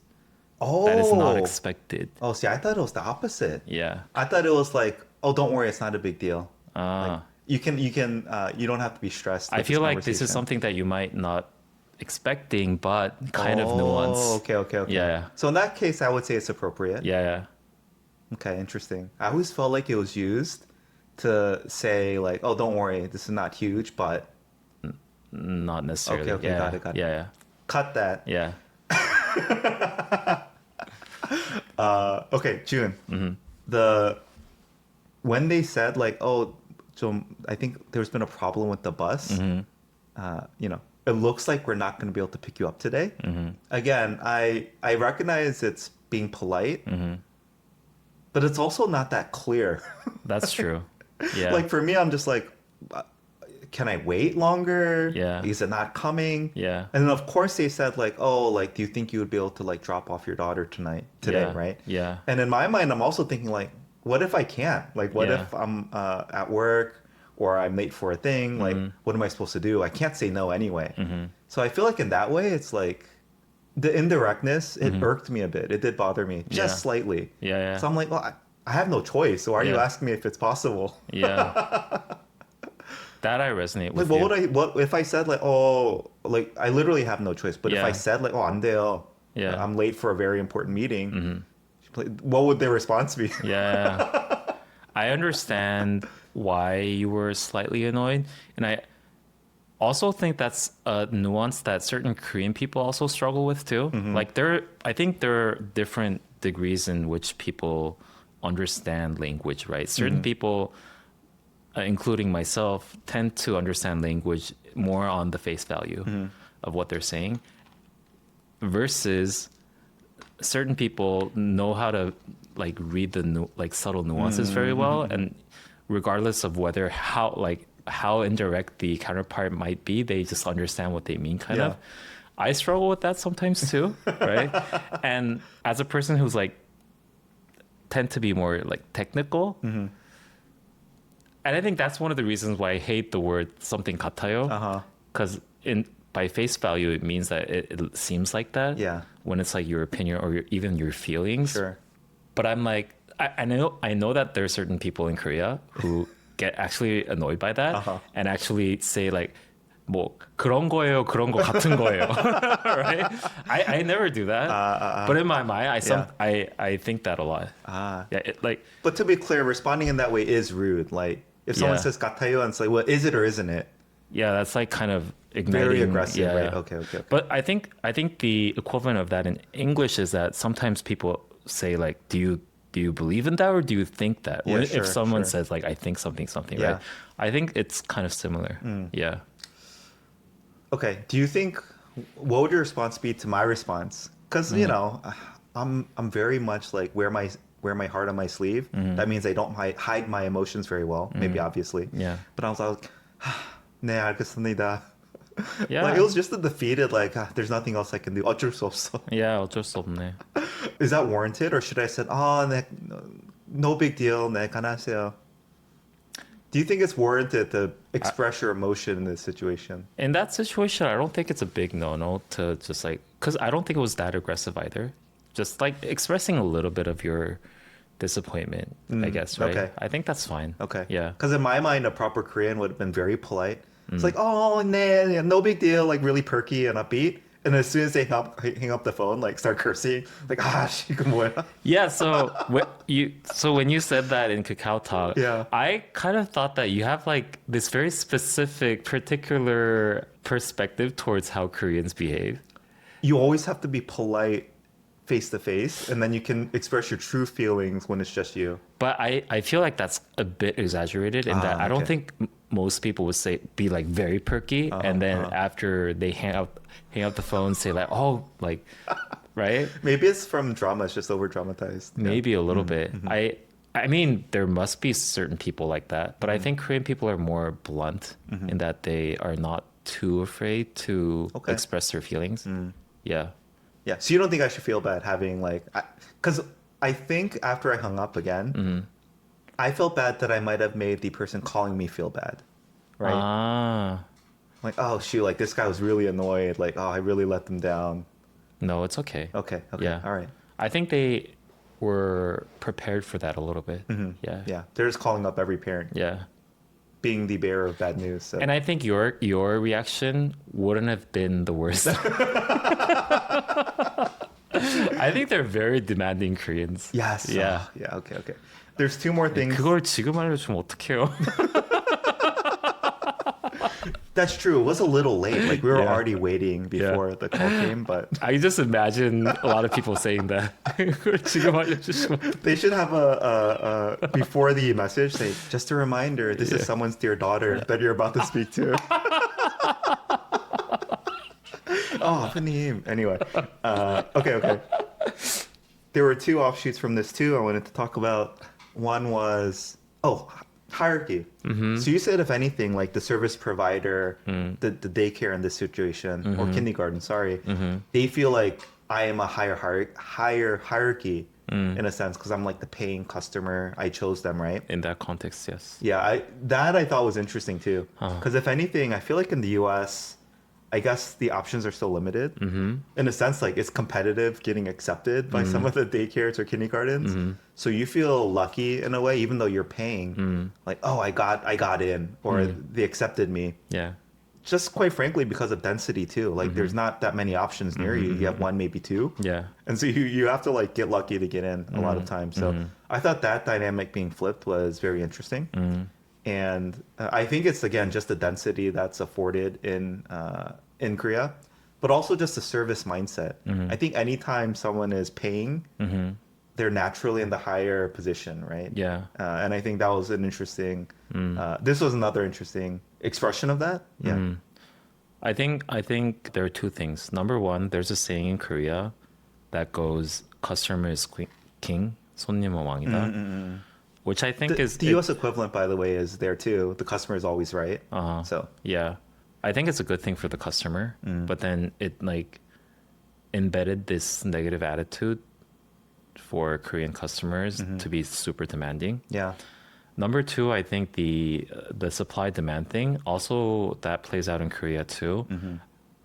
Oh. that is not expected. Oh, see, I thought it was the opposite. Yeah. I thought it was like, oh, don't worry, it's not a big deal. Ah. You don't have to be stressed. I with feel this like this is conversation. something that you might not expecting, but kind of nuance. Oh, okay. Yeah. So in that case, I would say it's appropriate. Yeah. Okay, interesting. I always felt like it was used to say like, oh, don't worry, this is not huge, but Not necessarily. Okay, yeah. got it. Yeah. cut that. Yeah. Okay, June. When they said like, oh, I think there's been a problem with the bus. It looks like we're not going to be able to pick you up today. Again, I recognize it's being polite, but it's also not that clear. That's true. Yeah. Like for me, I'm just like, can I wait longer? Yeah. Is it not coming? Yeah. And then of course they said like, oh, like, do you think you would be able to like drop off your daughter today, Yeah. right? Yeah. And in my mind, I'm also thinking like, what if I can't? Like, what Yeah. if I'm at work or I'm late for a thing? Like, what am I supposed to do? I can't say no anyway. So I feel like in that way, it's like the indirectness, it irked me a bit. It did bother me just Yeah. slightly. Yeah. So I'm like, well, I have no choice. So why are you Yeah. asking me if it's possible? Yeah. That I resonate with Like, you. what if I said like, oh, like I literally have no choice. But if I Yeah. said like, oh, 안 돼요. Yeah. I'm late for a very important meeting. What would their response be? Yeah. I understand why you were slightly annoyed. And I also think that's a nuance that certain Korean people also struggle with too. Like I think there are different degrees in which people understand language, right? Certain people, including myself, tend to understand language more on the face value of what they're saying, versus certain people know how to like read the subtle nuances very well, and regardless of how indirect the counterpart might be, they just understand what they mean kind Yeah. of. I struggle with that sometimes too, right? And as a person who's like tend to be more like technical, and I think that's one of the reasons why I hate the word something 같아요, because by face value it means that it seems like that. Yeah. When it's like your opinion or even your feelings. Sure. But I'm like, I know that there are certain people in Korea who get actually annoyed by that and actually say like, 뭐 그런 거예요, 그런 거 같은 거예요, right? I never do that, but in my mind, I think that a lot. Yeah, But to be clear, responding in that way is rude. Like if someone Yeah. says 같아요 and it's like, well, is it or isn't it? yeah, that's like kind of igniting. Very aggressive, yeah. right? Okay. But I think the equivalent of that in English is that sometimes people say like, do you believe in that or do you think that? Yeah, If someone sure. says like, I think something, Yeah. right? I think it's kind of similar. Yeah. Okay. Do you think what would your response be to my response? Because you know, I'm very much like where my wear my heart on my sleeve. That means I don't hide my emotions very well. Maybe obviously. Yeah. But I was like, 네, 알겠습니다. Yeah. Like it was just a defeated like there's nothing else I can do. 어쩔 수 없어. Yeah, 어쩔 수 없네. Is that warranted or should I say 네, no big deal. 네, 가나세요. Do you think it's warranted to express your emotion in this situation? In that situation, I don't think it's a big no-no to just like, because I don't think it was that aggressive either. Just like expressing a little bit of your disappointment, I guess, right? Okay. I think that's fine. Okay. Yeah. Because in my mind, a proper Korean would have been very polite. It's like, oh, nah, no big deal, like really perky and upbeat. And as soon as they hang up the phone, like start cursing, like, 이거 뭐야? Yeah, so when you said that in Kakao Talk, Yeah. I kind of thought that you have like this very specific, particular perspective towards how Koreans behave. You always have to be polite face to face, and then you can express your true feelings when it's just you. But I feel like that's a bit exaggerated in that I don't okay. think most people would be like very perky, and then after they hang up the phone, say like, oh, like, right? Maybe it's from drama, it's just over dramatized. Maybe a little bit. I mean, there must be certain people like that, but I think Korean people are more blunt in that they are not too afraid to express their feelings. Yeah. Yeah. So you don't think I should feel bad having like, because I think after I hung up again, I felt bad that I might have made the person calling me feel bad. Right. Ah. Like, oh shoot, like this guy was really annoyed. Like, oh, I really let them down. No, it's okay. Okay. Yeah. All right. I think they were prepared for that a little bit. Yeah. Yeah. They're just calling up every parent, Yeah. being the bearer of bad news. So. And I think your reaction wouldn't have been the worst. I think they're very demanding Koreans. Yes. Yeah. Yeah. Okay. There's two more things. 그걸 지금 알려주면 어떡해요? That's true. It was a little late. Like we were Yeah. already waiting before the call came, but I just imagine a lot of people saying that. 그걸 지금 알려주시면 they should have a before the message say, just a reminder, this is someone's dear daughter that you're about to speak to. Oh, Panim. Anyway, okay. There were two offshoots from this too. I wanted to talk about. One was hierarchy. So you said if anything, like the service provider, the daycare in this situation or kindergarten, they feel like I am a higher hierarchy in a sense because I'm like the paying customer. I chose them, right? in that context, yes. Yeah, I thought was interesting too. Because if anything, I feel like in the U.S., I guess the options are still limited. In a sense, like it's competitive getting accepted by some of the daycares or kindergartens. So you feel lucky in a way, even though you're paying. Like, oh, I got in, or they accepted me. Yeah. Just quite frankly, because of density too. Like, there's not that many options near you. You have one, maybe two. Yeah. And so you have to like get lucky to get in a lot of times. So I thought that dynamic being flipped was very interesting. And I think it's, again, just the density that's afforded in Korea, but also just the service mindset. I think anytime someone is paying, they're naturally in the higher position, right? Yeah. And I think that was an interesting, this was another interesting expression of that. Yeah. I think there are two things. Number one, there's a saying in Korea that goes, "customer is king, 손님은 왕이다." Which I think is the U.S. equivalent, by the way, is there too. The customer is always right. So yeah, I think it's a good thing for the customer, but then it like embedded this negative attitude for Korean customers to be super demanding. yeah, Number two, I think the supply demand thing also that plays out in Korea too,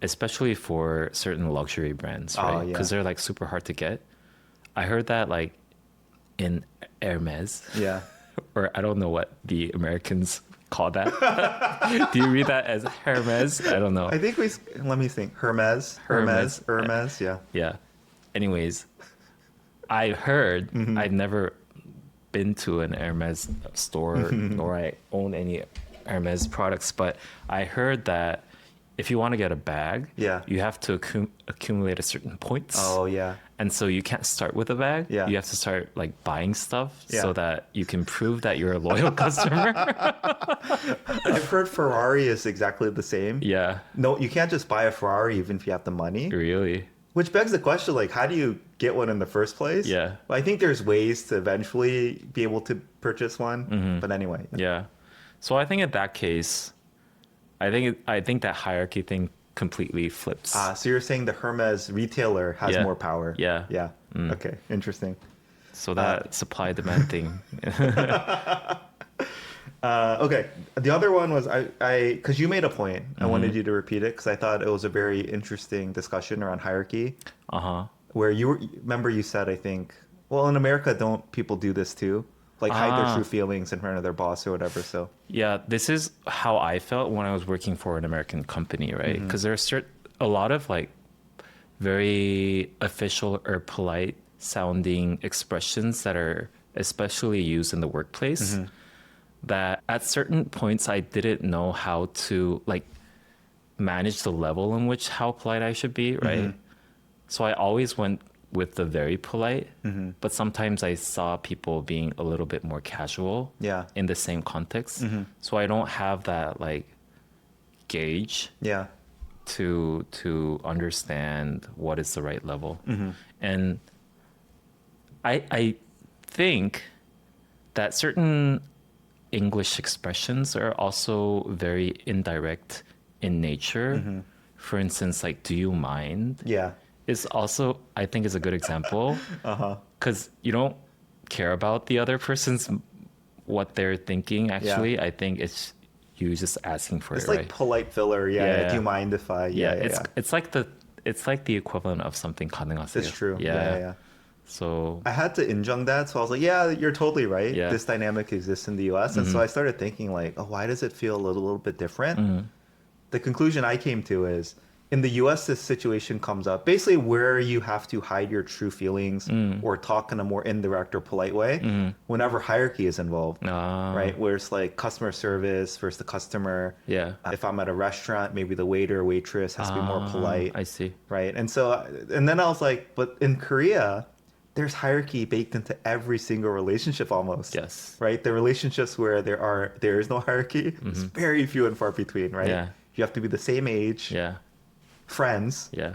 especially for certain luxury brands, right? Because they're like super hard to get. I heard that like in Hermes, yeah. or I don't know what the Americans call that. Do you read that as Hermes? I don't know. I think let me think. Hermes. Yeah. Yeah. Anyways, I heard, I've never been to an Hermes store nor I own any Hermes products, but I heard that if you want to get a bag, you have to accumulate a certain points. Oh yeah. And so you can't start with a bag. Yeah. You have to start like buying stuff so that you can prove that you're a loyal customer. I've heard Ferrari is exactly the same. Yeah. No, you can't just buy a Ferrari even if you have the money. Really? Which begs the question, like, how do you get one in the first place? Yeah. Well, I think there's ways to eventually be able to purchase one. But anyway. Yeah. So I think in that case, I think that hierarchy thing completely flips. So you're saying the Hermes retailer has Yeah. more power? Yeah. Yeah. Okay. Interesting. So that supply demand thing. Okay. The other one was because you made a point. I wanted you to repeat it because I thought it was a very interesting discussion around hierarchy. Uh-huh. Where remember you said, I think, well, in America, don't people do this too? Like hide their true feelings in front of their boss or whatever. So Yeah, this is how I felt when I was working for an American company, right? Because there are a lot of like very official or polite sounding expressions that are especially used in the workplace that at certain points I didn't know how to like manage the level in which how polite I should be, right? So I always went with the very polite, but sometimes I saw people being a little bit more casual in the same context. So I don't have that like gauge yeah. to understand what is the right level. And I think that certain English expressions are also very indirect in nature. For instance, like, do you mind? Yeah. Is also, I think, is a good example. Because you don't care about the other person's what they're thinking. Actually, I think it's you just asking for It's it, like right? polite filler. Yeah. Do you mind if I? It's like the equivalent of something 가능하세요. That's true. Yeah. So I had to injunct that, so I was like, yeah, you're totally right. Yeah. This dynamic exists in the US. And so I started thinking like, oh, why does it feel a little bit different? The conclusion I came to is in the US, this situation comes up basically where you have to hide your true feelings or talk in a more indirect or polite way whenever hierarchy is involved, right? Where it's like customer service versus the customer. Yeah. If I'm at a restaurant, maybe the waiter or waitress has to be more polite. I see. Right. And then I was like, but in Korea, there's hierarchy baked into every single relationship almost. Yes. Right. The relationships where there is no hierarchy is very few and far between, right? Yeah. You have to be the same age, Yeah. friends. Yeah.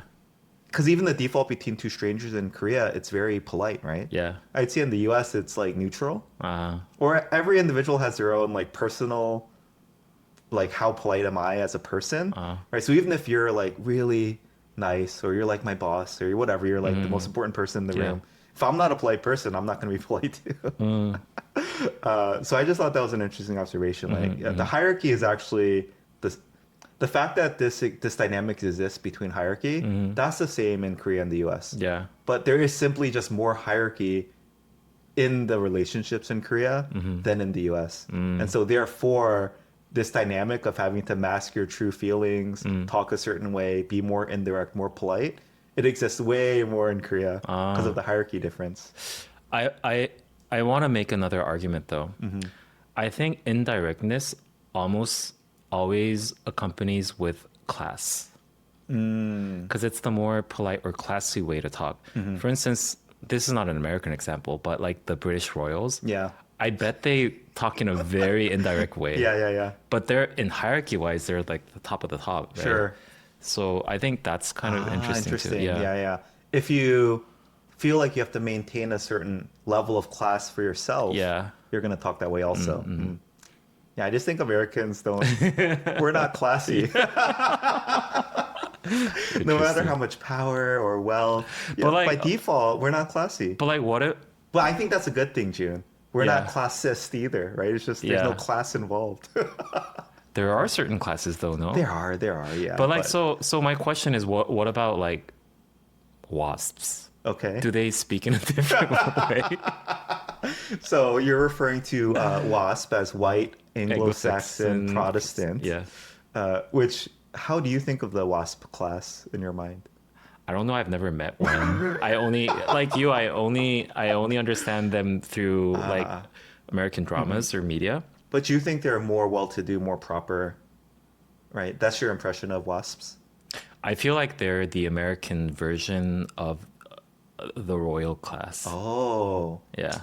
Because even the default between two strangers in Korea, it's very polite, right? Yeah. I'd say in the US, it's like neutral. Uh, Or every individual has their own like personal, like how polite am I as a person, right? So even if you're like really nice or you're like my boss or whatever, you're like the most important person in the room. If I'm not a polite person, I'm not going to be polite too. So I just thought that was an interesting observation. Like the hierarchy is actually the fact that this dynamic exists between hierarchy. That's the same in Korea and the U.S. yeah. But there is simply just more hierarchy in the relationships in Korea than in the U.S. And so therefore, this dynamic of having to mask your true feelings, talk a certain way, be more indirect, more polite, it exists way more in Korea because of the hierarchy difference. I want to make another argument though. I think indirectness almost always accompanies with class because it's the more polite or classy way to talk. For instance, this is not an American example, but like the British royals, Yeah. I bet they talk in a very indirect way. Yeah. But they're in hierarchy wise, they're like the top of the top. Right? Sure. So I think that's kind of interesting too. Yeah. If you feel like you have to maintain a certain level of class for yourself, you're going to talk that way also. Yeah, I just think Americans we're not classy. No matter how much power or wealth. But like, by default, we're not classy. But like what if... But I think that's a good thing, Jun. We're not classist either, right? It's just there's no class involved. There are certain classes though, no? There are, yeah. But like, so my question is, what about like wasps? Okay. Do they speak in a different way? So you're referring to WASP as white Anglo-Saxon Anglo-Saxon, Protestant. Yeah. How do you think of the WASP class in your mind? I don't know. I've never met one. I only like you. I only understand them through like American dramas or media. But you think they're more well-to-do, more proper, right? That's your impression of WASPs? I feel like they're the American version of the royal class. Oh. Yeah.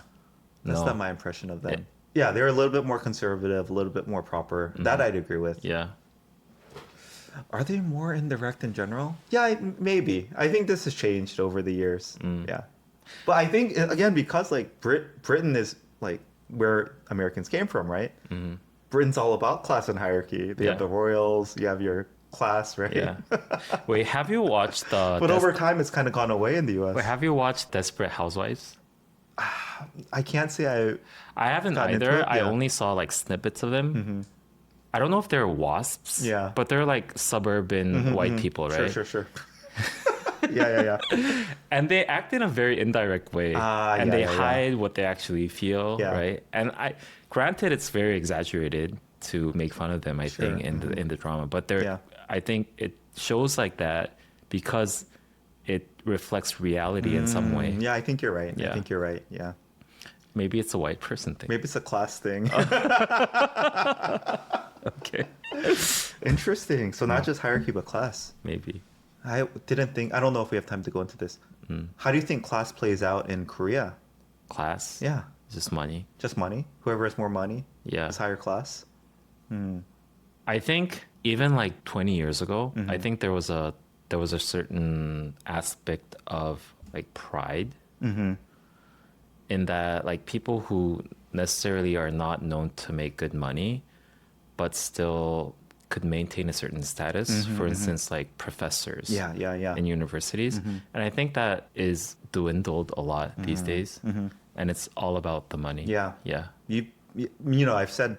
That's not my impression of them. Yeah, they're a little bit more conservative, a little bit more proper. That I'd agree with. Yeah. Are they more indirect in general? Yeah, maybe. I think this has changed over the years. Yeah. But I think, again, because like Britain is like where Americans came from, right? Britain's all about class and hierarchy. They have Yeah. the royals, you have your class, right? Yeah. Wait, have you watched But over time, it's kind of gone away in the US. Wait, have you watched Desperate Housewives? I can't say I. I haven't Gotten into either. it? I Yeah. only saw like snippets of them. I don't know if they're wasps. Yeah. But they're like suburban white people, right? Sure. Yeah. And they act in a very indirect way. And yeah, they yeah. hide what they actually feel, Yeah. right? And granted it's very exaggerated to make fun of them, I think, in the drama. But Yeah. I think it shows like that because it reflects reality in some way. Yeah, I think you're right. Yeah. I think you're right. Yeah. Maybe it's a white person thing. Maybe it's a class thing. Okay. Interesting. So not just hierarchy, but class. Maybe. I don't know if we have time to go into this. How do you think class plays out in Korea? Class. Yeah. Just money. Just money? Whoever has more money Yeah. is higher class? I think even like 20 years ago, I think there was a certain aspect of like pride in that like people who necessarily are not known to make good money, but still could maintain a certain status. For instance, like professors Yeah. in universities. And I think that is dwindled a lot these days. And it's all about the money. Yeah. Yeah. You know, I've said,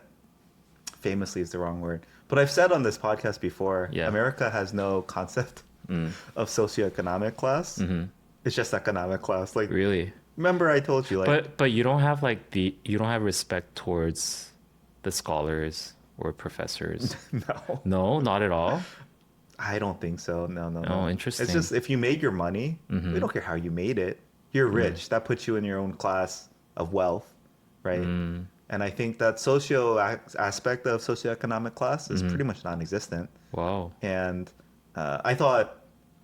famously is the wrong word, but I've said on this podcast before, Yeah. America has no concept of socioeconomic class. It's just economic class. Like, Really. remember I told you, like, But you don't have you don't have respect towards the scholars or professors. no, No, not at all. I don't think so. No. Oh, interesting. It's just if you made your money, we don't care how you made it. You're rich. That puts you in your own class of wealth, right? And I think that aspect of socioeconomic class is pretty much non-existent. Wow. And I thought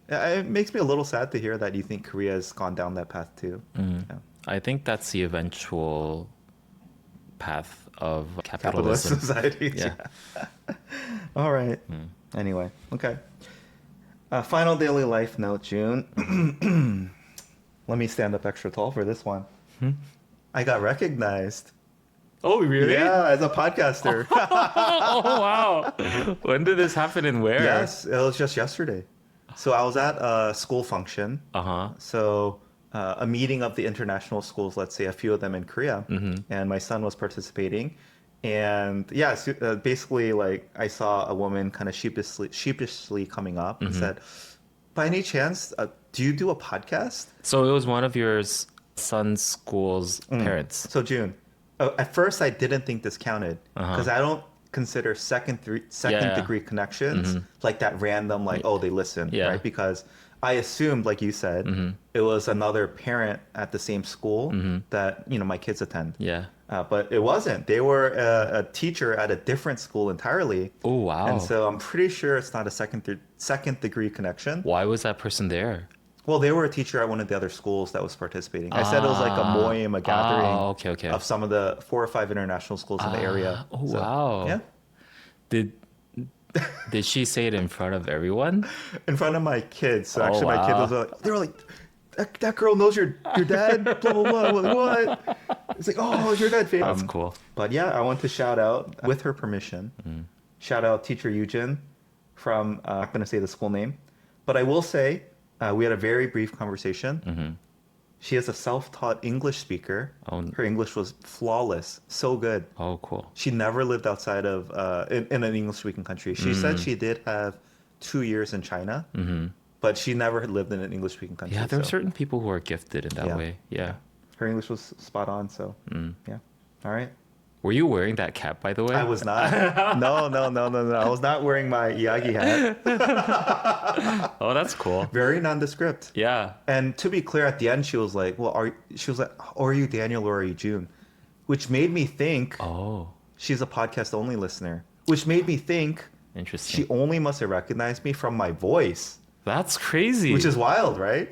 it makes me a little sad to hear that you think Korea has gone down that path too. Yeah. I think that's the eventual path of Capitalist capitalism. society. Yeah. All right. Anyway, okay. Final daily life note, June. Let me stand up extra tall for this one. I got recognized. Oh, really? Yeah, as a podcaster. Oh, wow. When did this happen and where? Yes, it was just yesterday. So I was at a school function. Uh-huh. So a meeting of the international schools, let's say a few of them in Korea, and my son was participating. And yeah, basically, like I saw a woman kind of sheepishly coming up and said, "By any chance, do you do a podcast?" So it was one of your son's school's parents. So June, at first I didn't think this counted because I don't consider second Yeah. degree connections like that random, like, oh, they listen, Yeah. right? Because I assumed, like you said, it was another parent at the same school that, you know, my kids attend. Yeah. But it wasn't. They were a teacher at a different school entirely. Oh, wow. And so I'm pretty sure it's not a second degree connection. Why was that person there? Well, they were a teacher at one of the other schools that was participating. I said it was like a moim, a gathering okay. of some of the 4 or 5 international schools in the area. Oh, So, wow. Yeah. Did she say it in front of everyone? In front of my kids. So Oh, actually my kid wow. was like, they were like, that girl knows your dad, blah, blah, blah. I'm like, what? It's like, oh, your dad famous. That's cool. But yeah, I want to shout out, with her permission, shout out teacher Yujin from, I'm not going to say the school name, but I will say we had a very brief conversation. She is a self-taught English speaker. Oh. Her English was flawless, so good. Oh, cool. She never lived outside of, in an English-speaking country. She said she did have 2 years in China, but she never had lived in an English-speaking country. Yeah, there are so certain people who are gifted in that Yeah. way. Yeah. her English was spot on, so yeah. All right. Were you wearing that cap, by the way? I was not. No. I was not wearing my Yagi hat. Oh, that's cool. Very nondescript. Yeah. And to be clear, at the end, she was like, "Well, are you Daniel or are you June?" Which made me think Oh, she's a podcast only listener. Which made me think interesting. she only must have recognized me from my voice, That's crazy. which is wild, right?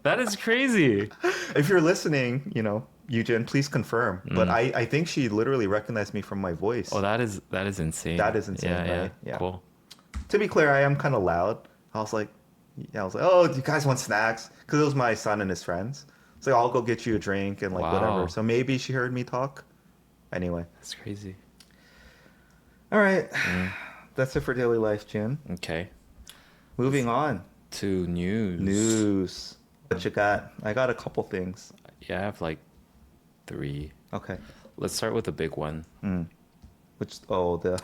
That is crazy. If you're listening, you know, Eugen, please confirm. But I think she literally recognized me from my voice. Oh, that is insane. That is insane, Yeah, right? Yeah. Cool. To be clear, I am kind of loud. I was like, oh, do you guys want snacks? Because it was my son and his friends. So I'll go get you a drink and like Wow. whatever. So maybe she heard me talk. Anyway. That's crazy. All right. That's it for daily life, Jin. Okay. Moving on. To news. News. What you got? I got a couple things. Yeah, I have like 3. Okay. Let's start with the big one. The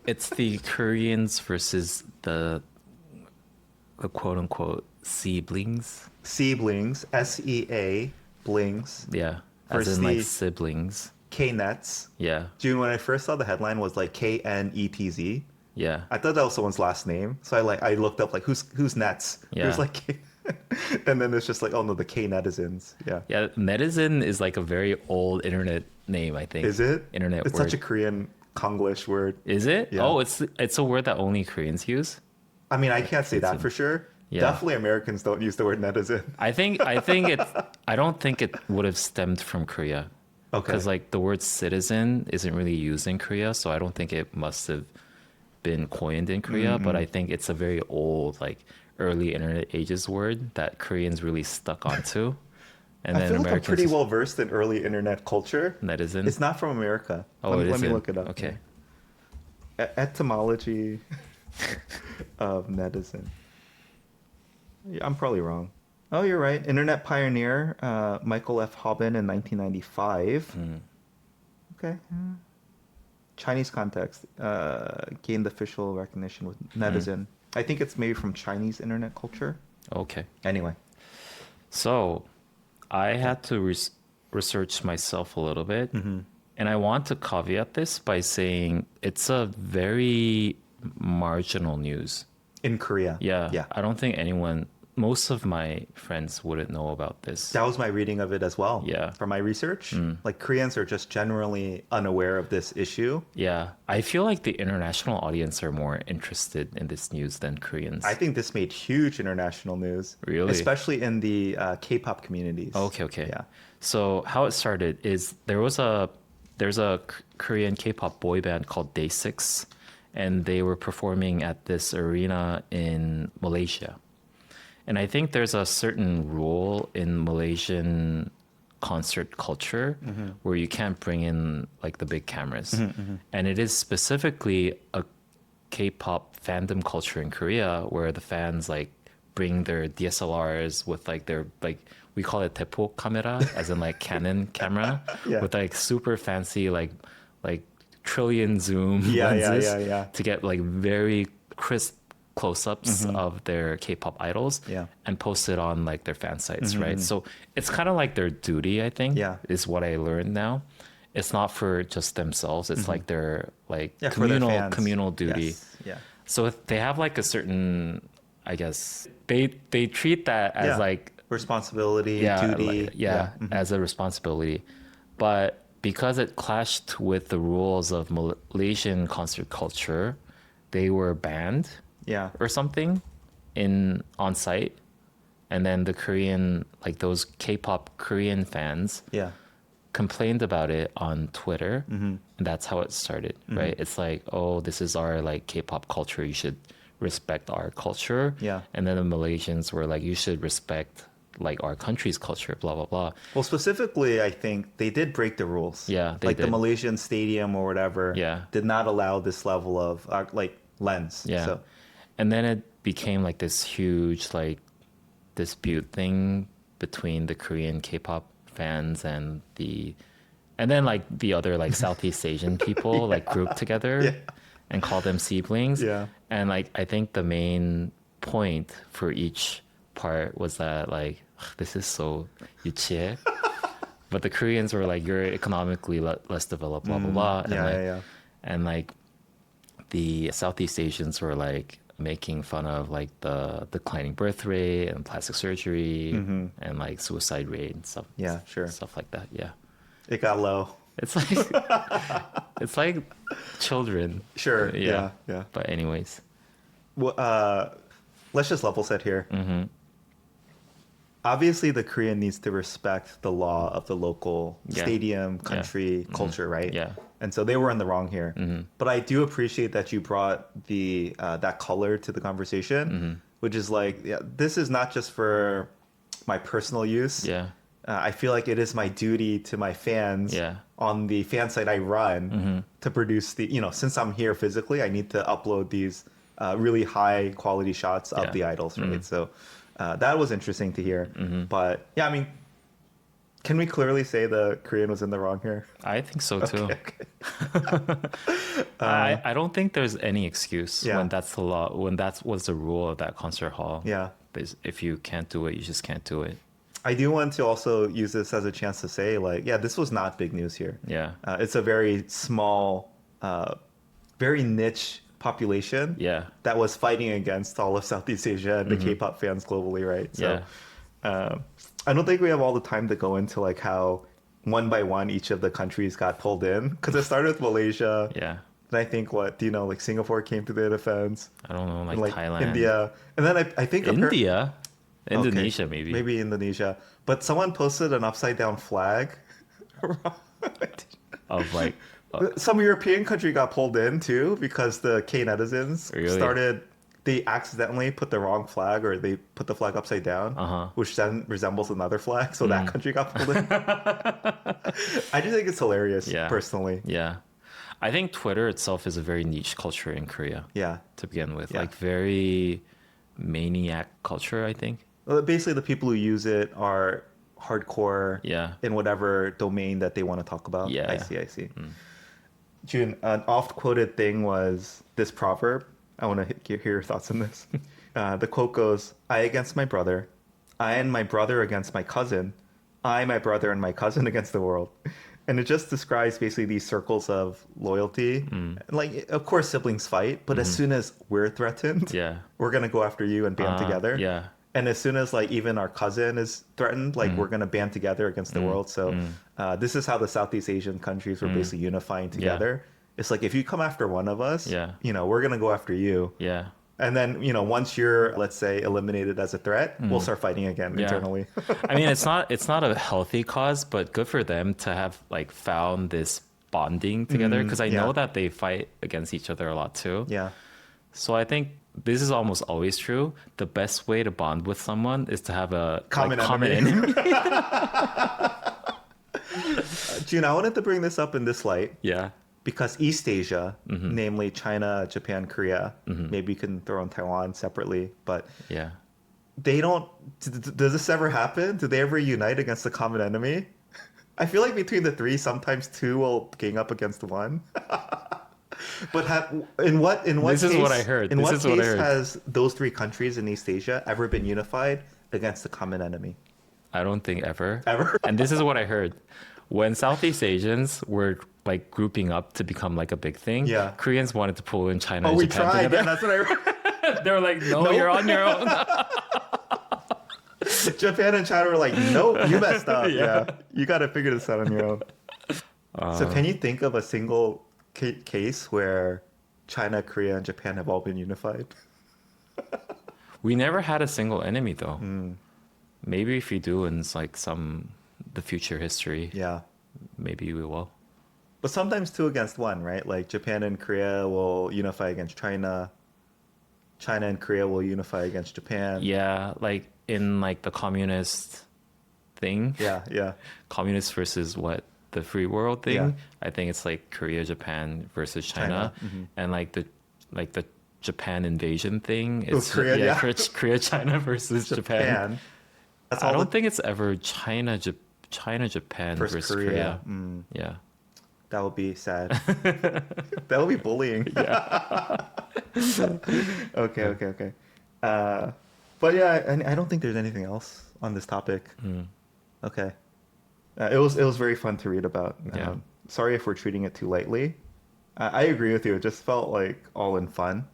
It's the Koreans versus the quote unquote SEAblings. SEAblings, SEA blings, Yeah. As versus in like the siblings. Knets. Yeah. June, when I first saw the headline was like KNETZ. Yeah. I thought that was someone's last name. So I looked up like who's Nets? Yeah. Who's like and then it's just like, oh no, the K netizens. Yeah. Yeah. Netizen is like a very old internet name, I think. Is it? Internet It's word. such a Korean Konglish word. Is it? Yeah. Oh, it's a word that only Koreans use. I mean, I can't say that for sure. Yeah. Definitely Americans don't use the word netizen. I think it's I don't think it would have stemmed from Korea. Okay. Because like the word citizen isn't really used in Korea, so I don't think it must have been coined in Korea, but I think it's a very old, like early internet ages word that Koreans really stuck onto. And I then feel like I'm Americans pretty well versed in early internet culture. netizen. It's not from America. Oh, let it me isn't? look it up. Okay. Etymology of netizen. Yeah, I'm probably wrong. Oh, you're right. Internet pioneer Michael F. Hobbin in 1995. Okay. Chinese context gained official recognition with netizen. I think it's maybe from Chinese internet culture. Okay. Anyway. So I had to research myself a little bit. And I want to caveat this by saying it's a very marginal news. In Korea. Yeah. Yeah. I don't think most of my friends wouldn't know about this. That was my reading of it as well. Yeah. For my research. Like Koreans are just generally unaware of this issue. Yeah. I feel like the international audience are more interested in this news than Koreans. I think this made huge international news. Really? Especially in the K-pop communities. Okay. Yeah. So how it started is there's a Korean K-pop boy band called Day6, and they were performing at this arena in Malaysia. And I think there's a certain rule in Malaysian concert culture where you can't bring in like the big cameras. And it is specifically a K-pop fandom culture in Korea where the fans like bring their DSLRs with like their like we call it tepo camera, as in like Canon camera, with like super fancy like trillion zoom lenses to get like very crisp close-ups of their K-pop idols and post it on like their fan sites, right? So it's kind of like their duty, I think, is what I learned now. It's not for just themselves. It's like their like communal duty. Yes. Yeah. So if they have like a certain, I guess they treat that as like responsibility, duty. As a responsibility. But because it clashed with the rules of Malaysian concert culture, they were banned or something on site. And then the Korean, like those K-pop Korean fans complained about it on Twitter. And that's how it started, right? It's like, oh, this is our like K-pop culture. You should respect our culture. And then the Malaysians were like, you should respect like our country's culture, blah, blah, blah. Well, specifically, I think they did break the rules. Yeah, they like did. the Malaysian stadium or whatever did not allow this level of like lens. Yeah. So. And then it became like this huge like dispute thing between the Korean K-pop fans and then like the other like Southeast Asian people like grouped together and called them SEAblings. Yeah. And like I think the main point for each part was that like this is so yuchie. But the Koreans were like, you're economically less developed, blah blah blah. And like the Southeast Asians were like making fun of like the declining birth rate and plastic surgery and like suicide rate and stuff. Yeah, sure. Stuff like that. Yeah. It got low. It's like it's like children. Sure. Yeah. But anyways. Well, let's just level set here. obviously the Korean needs to respect the law of the local Yeah. stadium, Yeah. country, culture, right? Yeah. And so they were in the wrong here. But I do appreciate that you brought the that color to the conversation, which is like, yeah, this is not just for my personal use. Yeah. I feel like it is my duty to my fans Yeah. on the fan site I run to produce the, since I'm here physically, I need to upload these really high quality shots of Yeah. the idols, right? So that was interesting to hear. But yeah, I mean, can we clearly say the Korean was in the wrong here? I think so too. Okay. I don't think there's any excuse Yeah. when that's the law, when that was the rule of that concert hall. Yeah. If you can't do it, you just can't do it. I do want to also use this as a chance to say, like, yeah, this was not big news here. Yeah. It's a very small, very niche population Yeah. that was fighting against all of Southeast Asia and the K-pop fans globally, right? So I don't think we have all the time to go into like how one by one each of the countries got pulled in, because it started with Malaysia. Yeah. And I think like Singapore came to their defense. I don't know, like, And, Thailand. India. And then I think India? Okay, Indonesia, maybe. Maybe Indonesia. But someone posted an upside down flag. Of like, Some European country got pulled in too because the K netizens Really? they accidentally put the wrong flag, or they put the flag upside down, which then resembles another flag. So that country got pulled in. I just think it's hilarious, Yeah. personally. yeah. I think Twitter itself is a very niche culture in Korea Yeah. to begin with. Yeah. Like, very maniac culture, I think. Well, basically, the people who use it are hardcore Yeah. in whatever domain that they want to talk about. Yeah. I see. Jun, an oft quoted thing was this proverb. I want to hear your thoughts on this. The quote goes, "I against my brother, I and my brother against my cousin, I, my brother, and my cousin against the world." And it just describes basically these circles of loyalty. Like, of course, siblings fight, but as soon as we're threatened, Yeah. we're going to go after you and band together. Yeah. And as soon as like even our cousin is threatened, like we're gonna band together against the world. So this is how the Southeast Asian countries were basically unifying together. It's like, if you come after one of us, Yeah. we're gonna go after you. Yeah. And then once you're, let's say, eliminated as a threat, we'll start fighting again Yeah. internally. I mean, it's not a healthy cause, but good for them to have like found this bonding together, because I know yeah. that they fight against each other a lot too. Yeah. So I think this is almost always true. The best way to bond with someone is to have a Common enemy. June, I wanted to bring this up in this light Yeah. because East Asia, namely China, Japan, Korea, maybe you can throw in Taiwan separately, but Yeah. they don't. Does this ever happen? Do they ever unite against a common enemy? I feel like between the three, sometimes two will gang up against one. But in what This case, is what I heard. In This what is what I case heard. has those three countries in East Asia ever been unified against a common enemy? I don't think ever. Ever? And this is what I heard. When Southeast Asians were like grouping up to become like a big thing, Yeah. Koreans wanted to pull in China Oh, and we Japan tried. together. Yeah, that's what I read. They were like, no, Nope. you're on your own. Japan and China were like, nope, you messed up. Yeah. Yeah, you got to figure this out on your own. So can you think of a single case where China, Korea, and Japan have all been unified? We never had a single enemy though. Maybe if you do in like the future history, Yeah. maybe we will. But sometimes two against one, right? Like Japan and Korea will unify against China. China and Korea will unify against Japan. Yeah, like in like the communist thing. Yeah. Communist versus what? The free world thing. Yeah. I think it's like Korea, Japan versus China. And like the Japan invasion thing. It's Korea, yeah. Korea, China versus Japan. That's I all don't think it's ever China, Japan versus Korea. Yeah. That would be sad. That would be bullying. Yeah. Okay. But yeah, I don't think there's anything else on this topic. Okay. It was very fun to read about. Yeah. Sorry if we're treating it too lightly. I agree with you. It just felt like all in fun.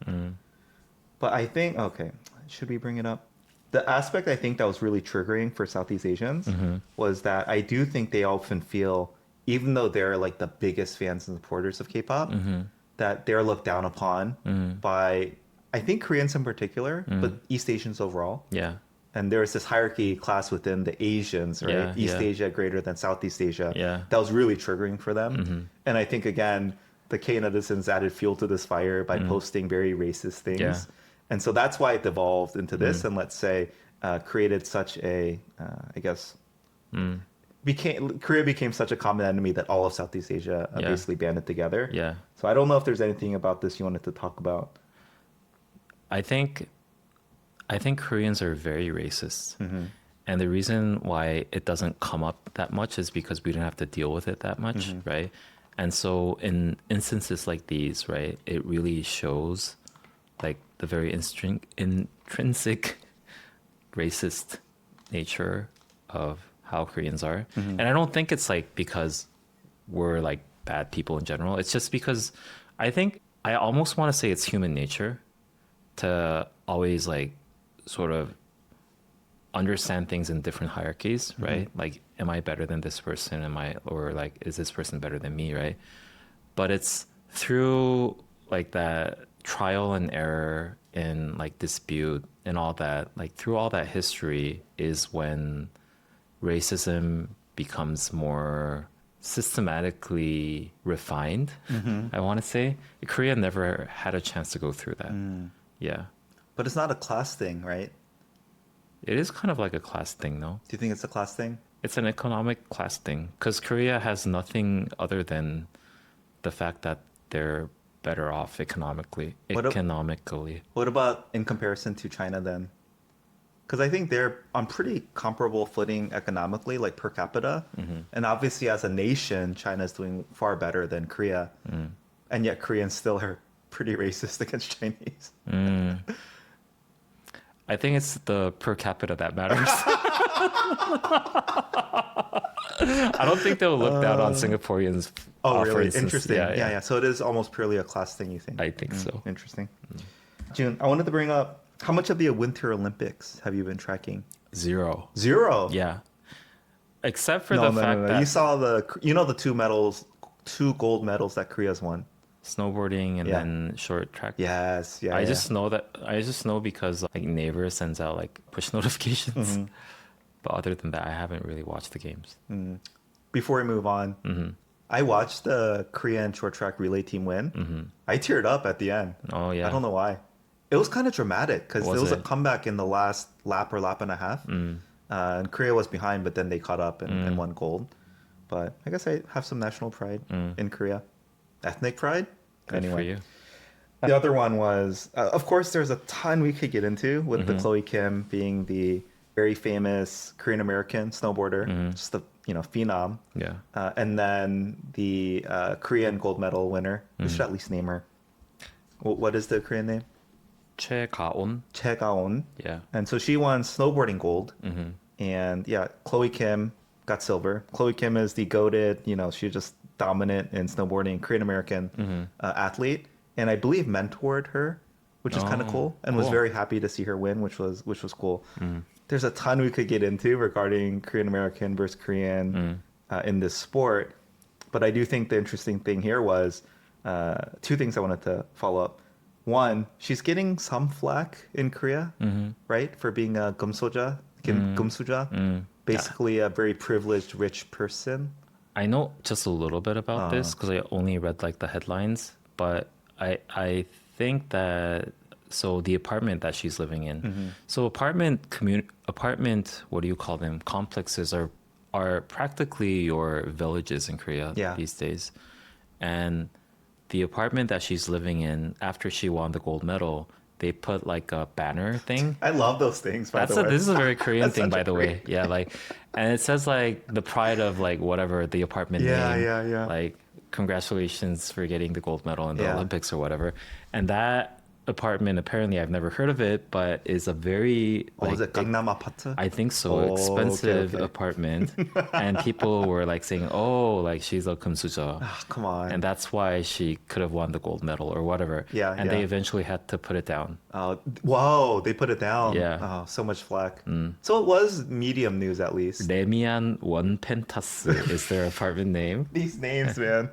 But I think, okay, should we bring it up? The aspect I think that was really triggering for Southeast Asians was that I do think they often feel, even though they're like the biggest fans and supporters of K-pop, that they're looked down upon by, I think, Koreans in particular, but East Asians overall. Yeah. and there was this hierarchy class within the Asians, right? Yeah, East yeah. Asia greater than Southeast Asia. Yeah. That was really triggering for them. And I think, again, the K-netizens added fuel to this fire by posting very racist things. Yeah. And so that's why it evolved into this, and let's say created such a, I guess, Korea became such a common enemy that all of Southeast Asia Yeah. basically banded together. Yeah. So I don't know if there's anything about this you wanted to talk about. I think Koreans are very racist. And the reason why it doesn't come up that much is because we don't have to deal with it that much, right? And so in instances like these, right, it really shows like the very intrinsic racist nature of how Koreans are. And I don't think it's like because we're like bad people in general. It's just because I almost want to say it's human nature to always like sort of understand things in different hierarchies, right? Like, am I better than this person? Or like, is this person better than me, right? But it's through like that trial and error and like dispute and all that, like through all that history is when racism becomes more systematically refined, I want to say. Korea never had a chance to go through that. Yeah. But it's not a class thing, right? It is kind of like a class thing, no? Do you think it's a class thing? It's an economic class thing because Korea has nothing other than the fact that they're better off economically. What about in comparison to China then? Because I think they're on pretty comparable footing economically, like per capita. And obviously, as a nation, China is doing far better than Korea. And yet, Koreans still are pretty racist against Chinese. I think it's the per capita that matters. I don't think they'll look down on Singaporeans. Oh, for really? instance. Interesting. Yeah. So it is almost purely a class thing, you think? I think so. Interesting. Jun, I wanted to bring up, how much of the Winter Olympics have you been tracking? 0. 0? Yeah. Except for the fact that You saw the two gold medals that Korea's won. snowboarding and then short track. Yes, yeah. I just know because like Naver sends out like push notifications. But other than that, I haven't really watched the games. Before we move on, I watched the Korean short track relay team win. I teared up at the end. Oh yeah. I don't know why. It was kind of dramatic because there was a it? comeback in the last lap or lap and a half. And Korea was behind, but then they caught up and won gold. But I guess I have some national pride in Korea. Ethnic pride? Good anyway. for you. The other one was, of course, there's a ton we could get into with the Chloe Kim being the very famous Korean American snowboarder, just the phenom. Yeah. And then the Korean gold medal winner. We should at least name her. What is the Korean name? Choi Ga-on. Choi Ga-on. Yeah. And so she won snowboarding gold. And yeah, Chloe Kim got silver. Chloe Kim is the goated, she's just dominant in snowboarding, Korean American athlete. And I believe mentored her, which is kind of cool. And was very happy to see her win, which was cool. There's a ton we could get into regarding Korean American versus Korean in this sport. But I do think the interesting thing here was two things I wanted to follow up. One, she's getting some flack in Korea, right? For being a gumsoja, gumsuja, basically a very privileged, rich person. I know just a little bit about this because I only read like the headlines, but I think that so the apartment that she's living in, so apartment, what do you call them? Complexes are practically your villages in Korea these days, and the apartment that she's living in after she won the gold medal, they put like a banner thing. I love those things. By the way, this is a very Korean thing, by the way. Yeah, like, and it says like the pride of like whatever the apartment name. Yeah. Like, congratulations for getting the gold medal in the Olympics or whatever. And that apartment, apparently I've never heard of it, but is a very is it Gangnam Apart? I think so. Expensive apartment. And people were like saying, oh, like she's a 금수저. Oh, come on. And that's why she could have won the gold medal or whatever. And they eventually had to put it down. Whoa, they put it down. Yeah. Oh, so much flack. So it was medium news at least. 레미안 원펜타스 is their apartment name. These names, man.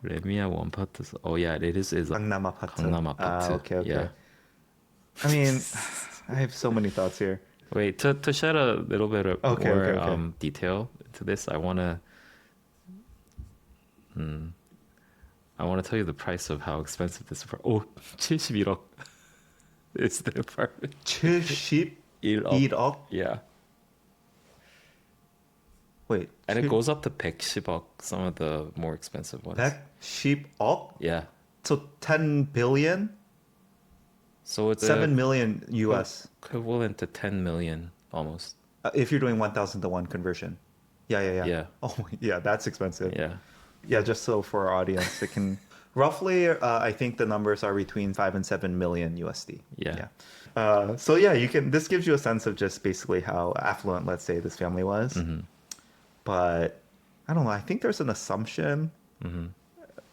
레미안 원펜타스. Oh yeah, it is. Gangnam Apart. 강남 아파트. Okay. Yeah. I mean, I have so many thoughts here. Wait, to shed a little bit of Okay, more okay, okay. detail into this, I want to tell you the price of how expensive this apartment. Oh, 71억. It's the apartment. 71억? 1억. Yeah. Wait, And it goes up to 110억, some of the more expensive ones. 110억? Yeah. So 10 billion? So it's 7 million US. equivalent to 10 million almost. If you're doing 1,000 to 1 conversion. Yeah, yeah, yeah. Yeah. Oh, yeah, that's expensive. Yeah. Yeah, just so for our audience, it can roughly, I think the numbers are between 5 and 7 million USD. Yeah. Yeah. So yeah, this gives you a sense of just basically how affluent, let's say, this family was. Mm-hmm. But I don't know. I think there's an assumption Mm-hmm.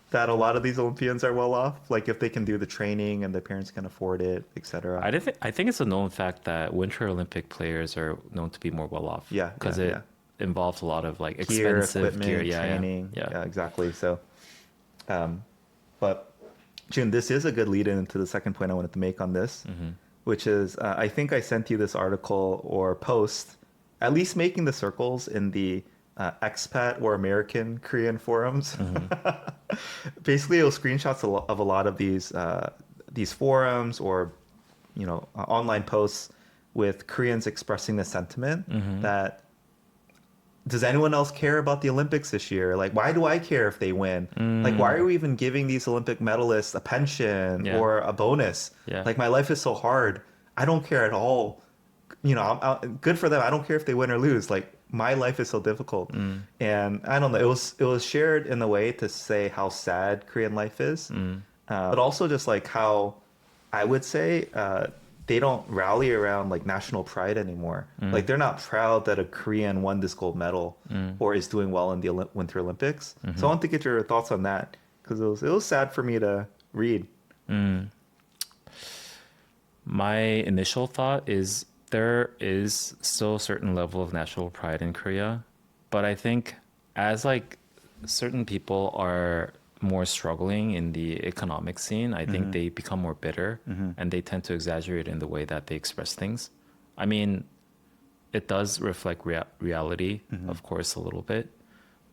that a lot of these Olympians are well off. Like if they can do the training and their parents can afford it, etc. I think it's a known fact that Winter Olympic players are known to be more well off. Yeah, Because yeah, it yeah. involves a lot of like Gear, expensive equipment, gear. Yeah, training. yeah. Yeah, exactly. So, but June, this is a good lead into the second point I wanted to make on this, Mm-hmm. which is I think I sent you this article or post, at least making the circles in the expat or American Korean forums. Mm-hmm. Basically, it was screenshots of a lot of these forums or online posts with Koreans expressing the sentiment Mm-hmm. that does anyone else care about the Olympics this year? Like, why do I care if they win? Like, why are we even giving these Olympic medalists a pension Yeah. or a bonus? Yeah. Like, my life is so hard. I don't care at all. Good for them. I don't care if they win or lose. Like, my life is so difficult. And I don't know. It was shared in a way to say how sad Korean life is, but also just like how I would say they don't rally around like national pride anymore. Like they're not proud that a Korean won this gold medal or is doing well in the Winter Olympics. So I want to get your thoughts on that because it was sad for me to read. My initial thought is there is still a certain level of national pride in Korea, but I think as like certain people are more struggling in the economic scene, I think they become more bitter and they tend to exaggerate in the way that they express things. I mean, it does reflect reality, of course, a little bit.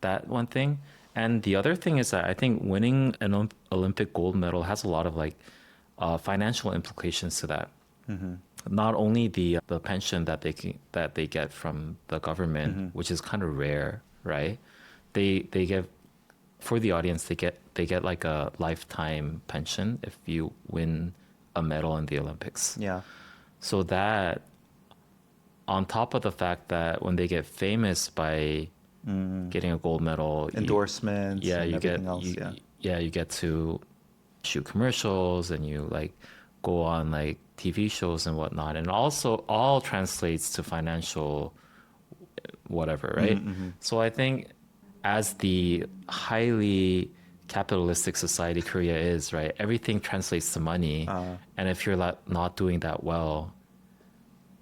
That one thing. And the other thing is that I think winning an Olympic gold medal has a lot of like financial implications to that. Not only the pension that they get from the government, which is kind of rare, right? They get for the audience they get like a lifetime pension if you win a medal in the Olympics. Yeah. So that on top of the fact that when they get famous by getting a gold medal, Endorsements. yeah, and you get everything else. you, Yeah. you get to shoot commercials and you like go on like TV shows and whatnot, and also all translates to financial whatever, right? So I think as the highly capitalistic society Korea is, right, everything translates to money, and if you're not doing that well,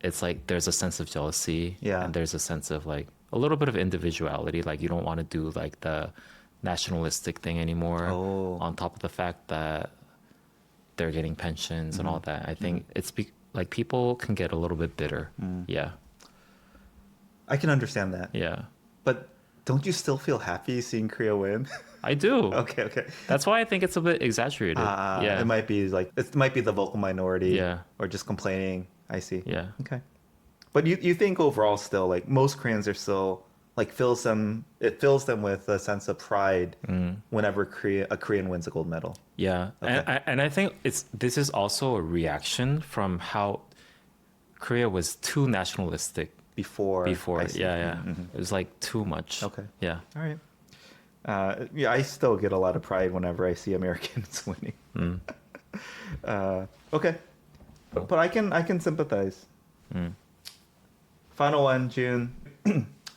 it's like there's a sense of jealousy, Yeah. and there's a sense of like a little bit of individuality, like you don't want to do like the nationalistic thing anymore. Oh. On top of the fact that they're getting pensions and all that, I think it's like people can get a little bit bitter. Yeah, I can understand that. yeah, But don't you still feel happy seeing Korea win? I do. Okay. That's why I think it's a bit exaggerated. Yeah, It might be the vocal minority. Yeah. Or just complaining. I see. yeah. Okay. But you think overall still like most Koreans are still like fills them with a sense of pride whenever a Korean wins a gold medal. Yeah, Okay. and I think this is also a reaction from how Korea was too nationalistic Before. I see. Yeah. It was like too much. Okay. Yeah. All right. Yeah, I still get a lot of pride whenever I see Americans winning. Okay. But I can sympathize. Final one, June.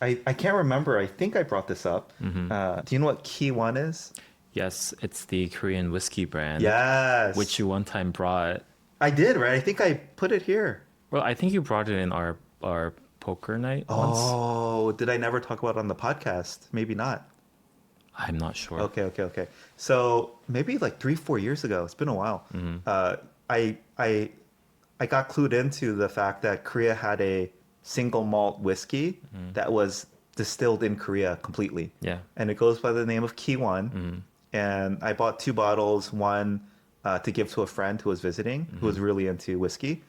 I can't remember. I think I brought this up. Do you know what Key One is? Yes, it's the Korean whiskey brand. Yes. Which you one time brought. I did, right? I think I put it here. Well, I think you brought it in our poker night once. Oh, did I never talk about it on the podcast? Maybe not. I'm not sure. Okay. So maybe like 3-4 years ago. It's been a while. I I got clued into the fact that Korea had a single malt whiskey that was distilled in Korea completely. Yeah. And it goes by the name of Kiwon. And I bought 2 bottles, one to give to a friend who was visiting, who was really into whiskey.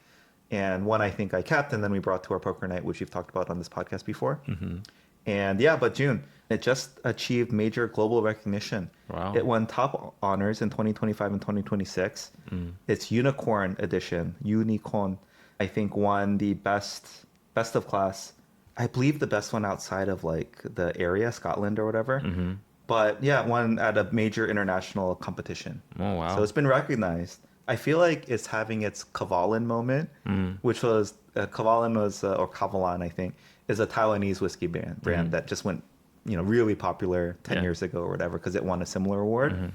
And one I think I kept, and then we brought to our poker night, which we've talked about on this podcast before. And yeah, but June, it just achieved major global recognition. Wow. It won top honors in 2025 and 2026. Its Unicorn edition, Unicorn, I think won the best of class. I believe the best one outside of like the area, Scotland or whatever. But yeah, it won at a major international competition. Oh, wow. So it's been recognized. I feel like it's having its Kavalan moment, which was Kavalan was or Kavalan, I think, is a Taiwanese whiskey brand that just went, really popular 10 years ago or whatever because it won a similar award.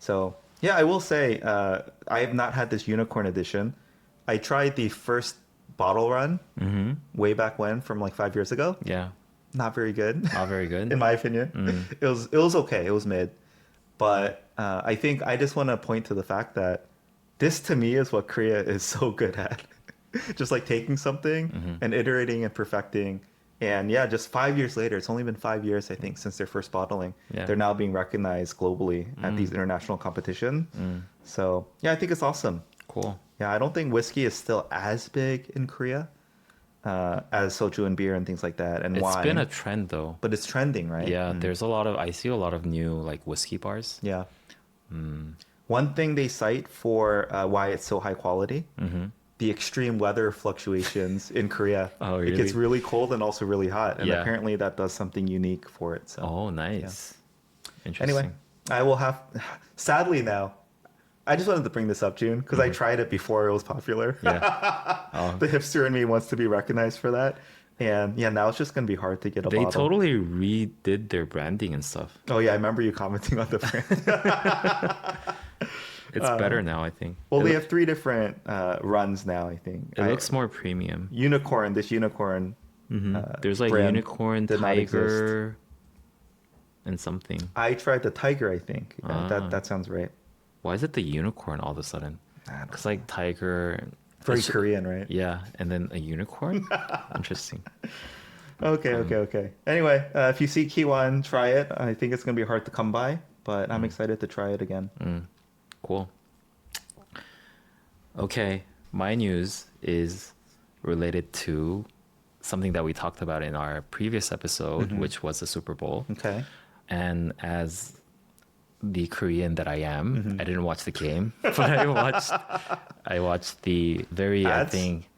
So yeah, I will say I have not had this Unicorn edition. I tried the first bottle run way back when, from like 5 years ago. Yeah. Not very good. Not very good. In my opinion. It was okay. It was mid. But I think I just want to point to the fact that this to me is what Korea is so good at. Just like taking something and iterating and perfecting. And yeah, just 5 years later, it's only been 5 years, I think, since their first bottling. Yeah. They're now being recognized globally at these international competitions. So yeah, I think it's awesome. Cool. Yeah, I don't think whiskey is still as big in Korea as soju and beer and things like that, and It's wine. been a trend though. But it's trending, right? Yeah, I see a lot of new like whiskey bars. Yeah. One thing they cite for why it's so high quality, the extreme weather fluctuations in Korea. Oh, It gets really? really cold and also really hot, and Yeah. apparently that does something unique for it. So Oh, nice. Interesting. anyway, I will have. Sadly now, I just wanted to bring this up, June, because I tried it before it was popular. Yeah. Oh. The hipster in me wants to be recognized for that. And yeah, now it's just going to be hard to get a They bottle. totally redid their branding and stuff. Oh yeah, I remember you commenting on the brand. It's better now, I think. Well, it, they loo- have 3 different runs now, I think. it looks more premium. This unicorn. There's like brand unicorn, did not tiger, and something. I tried the tiger, I think. Yeah, Ah. that sounds right. Why is it the unicorn all of a sudden? I don't It's like tiger. Very it's- Korean, right? Yeah, and then a unicorn. Interesting. Okay. Anyway, if you see Kiwan, try it. I think it's going to be hard to come by, but I'm excited to try it again. Cool. Okay, my news is related to something that we talked about in our previous episode, which was the Super Bowl. Okay. And as the Korean that I am, I didn't watch the game, but I watched the very, Ads? I think,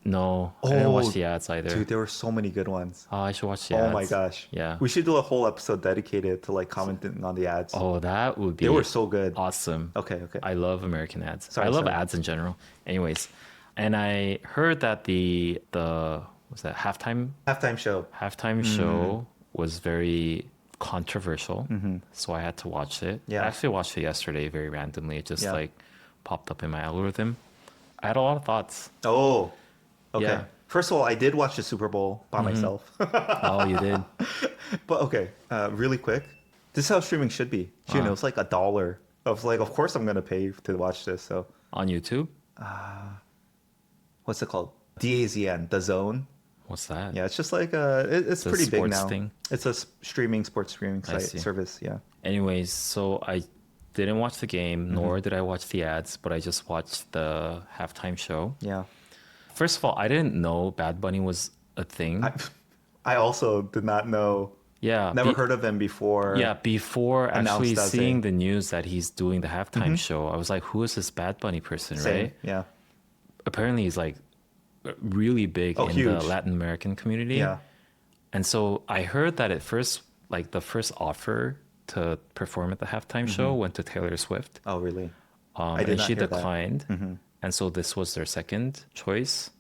no, I didn't watch Oh, the ads either. Dude, there were so many good ones. Oh, I should watch the Oh ads. my gosh. Yeah. We should do a whole episode dedicated to like commenting on the ads. Oh, that would be They were so good. awesome. Okay. I love American ads. Sorry, I love sorry. ads in general. Anyways, and I heard that the what's that halftime Halftime show. show was very controversial. So I had to watch it. Yeah. I actually watched it yesterday very randomly. It just Yeah. like popped up in my algorithm. I had a lot of thoughts. Oh. Okay. Yeah. First of all, I did watch the Super Bowl by myself. Oh, you did? But okay, really quick. This is how streaming should be. It was like $1. I was like, of course I'm gonna pay to watch this. So On YouTube? what's it called? DAZN, The Zone. What's that? Yeah, it's just like it's The pretty big sports now. thing? It's a sports streaming I site see. service. Yeah. Anyways, so I didn't watch the game, nor did I watch the ads, but I just watched the halftime show. Yeah. First of all, I didn't know Bad Bunny was a thing. I also did not know. Yeah. Never heard of him before. Yeah, before actually announced as seeing a- the news that he's doing the halftime show, I was like, who is this Bad Bunny person, Same. right? Yeah. Apparently he's like really big in the Huge. Latin American community. Yeah. And so I heard that at first, like the first offer to perform at the halftime show went to Taylor Swift. Oh, really? I did And not she hear that. declined. And so this was their second choice.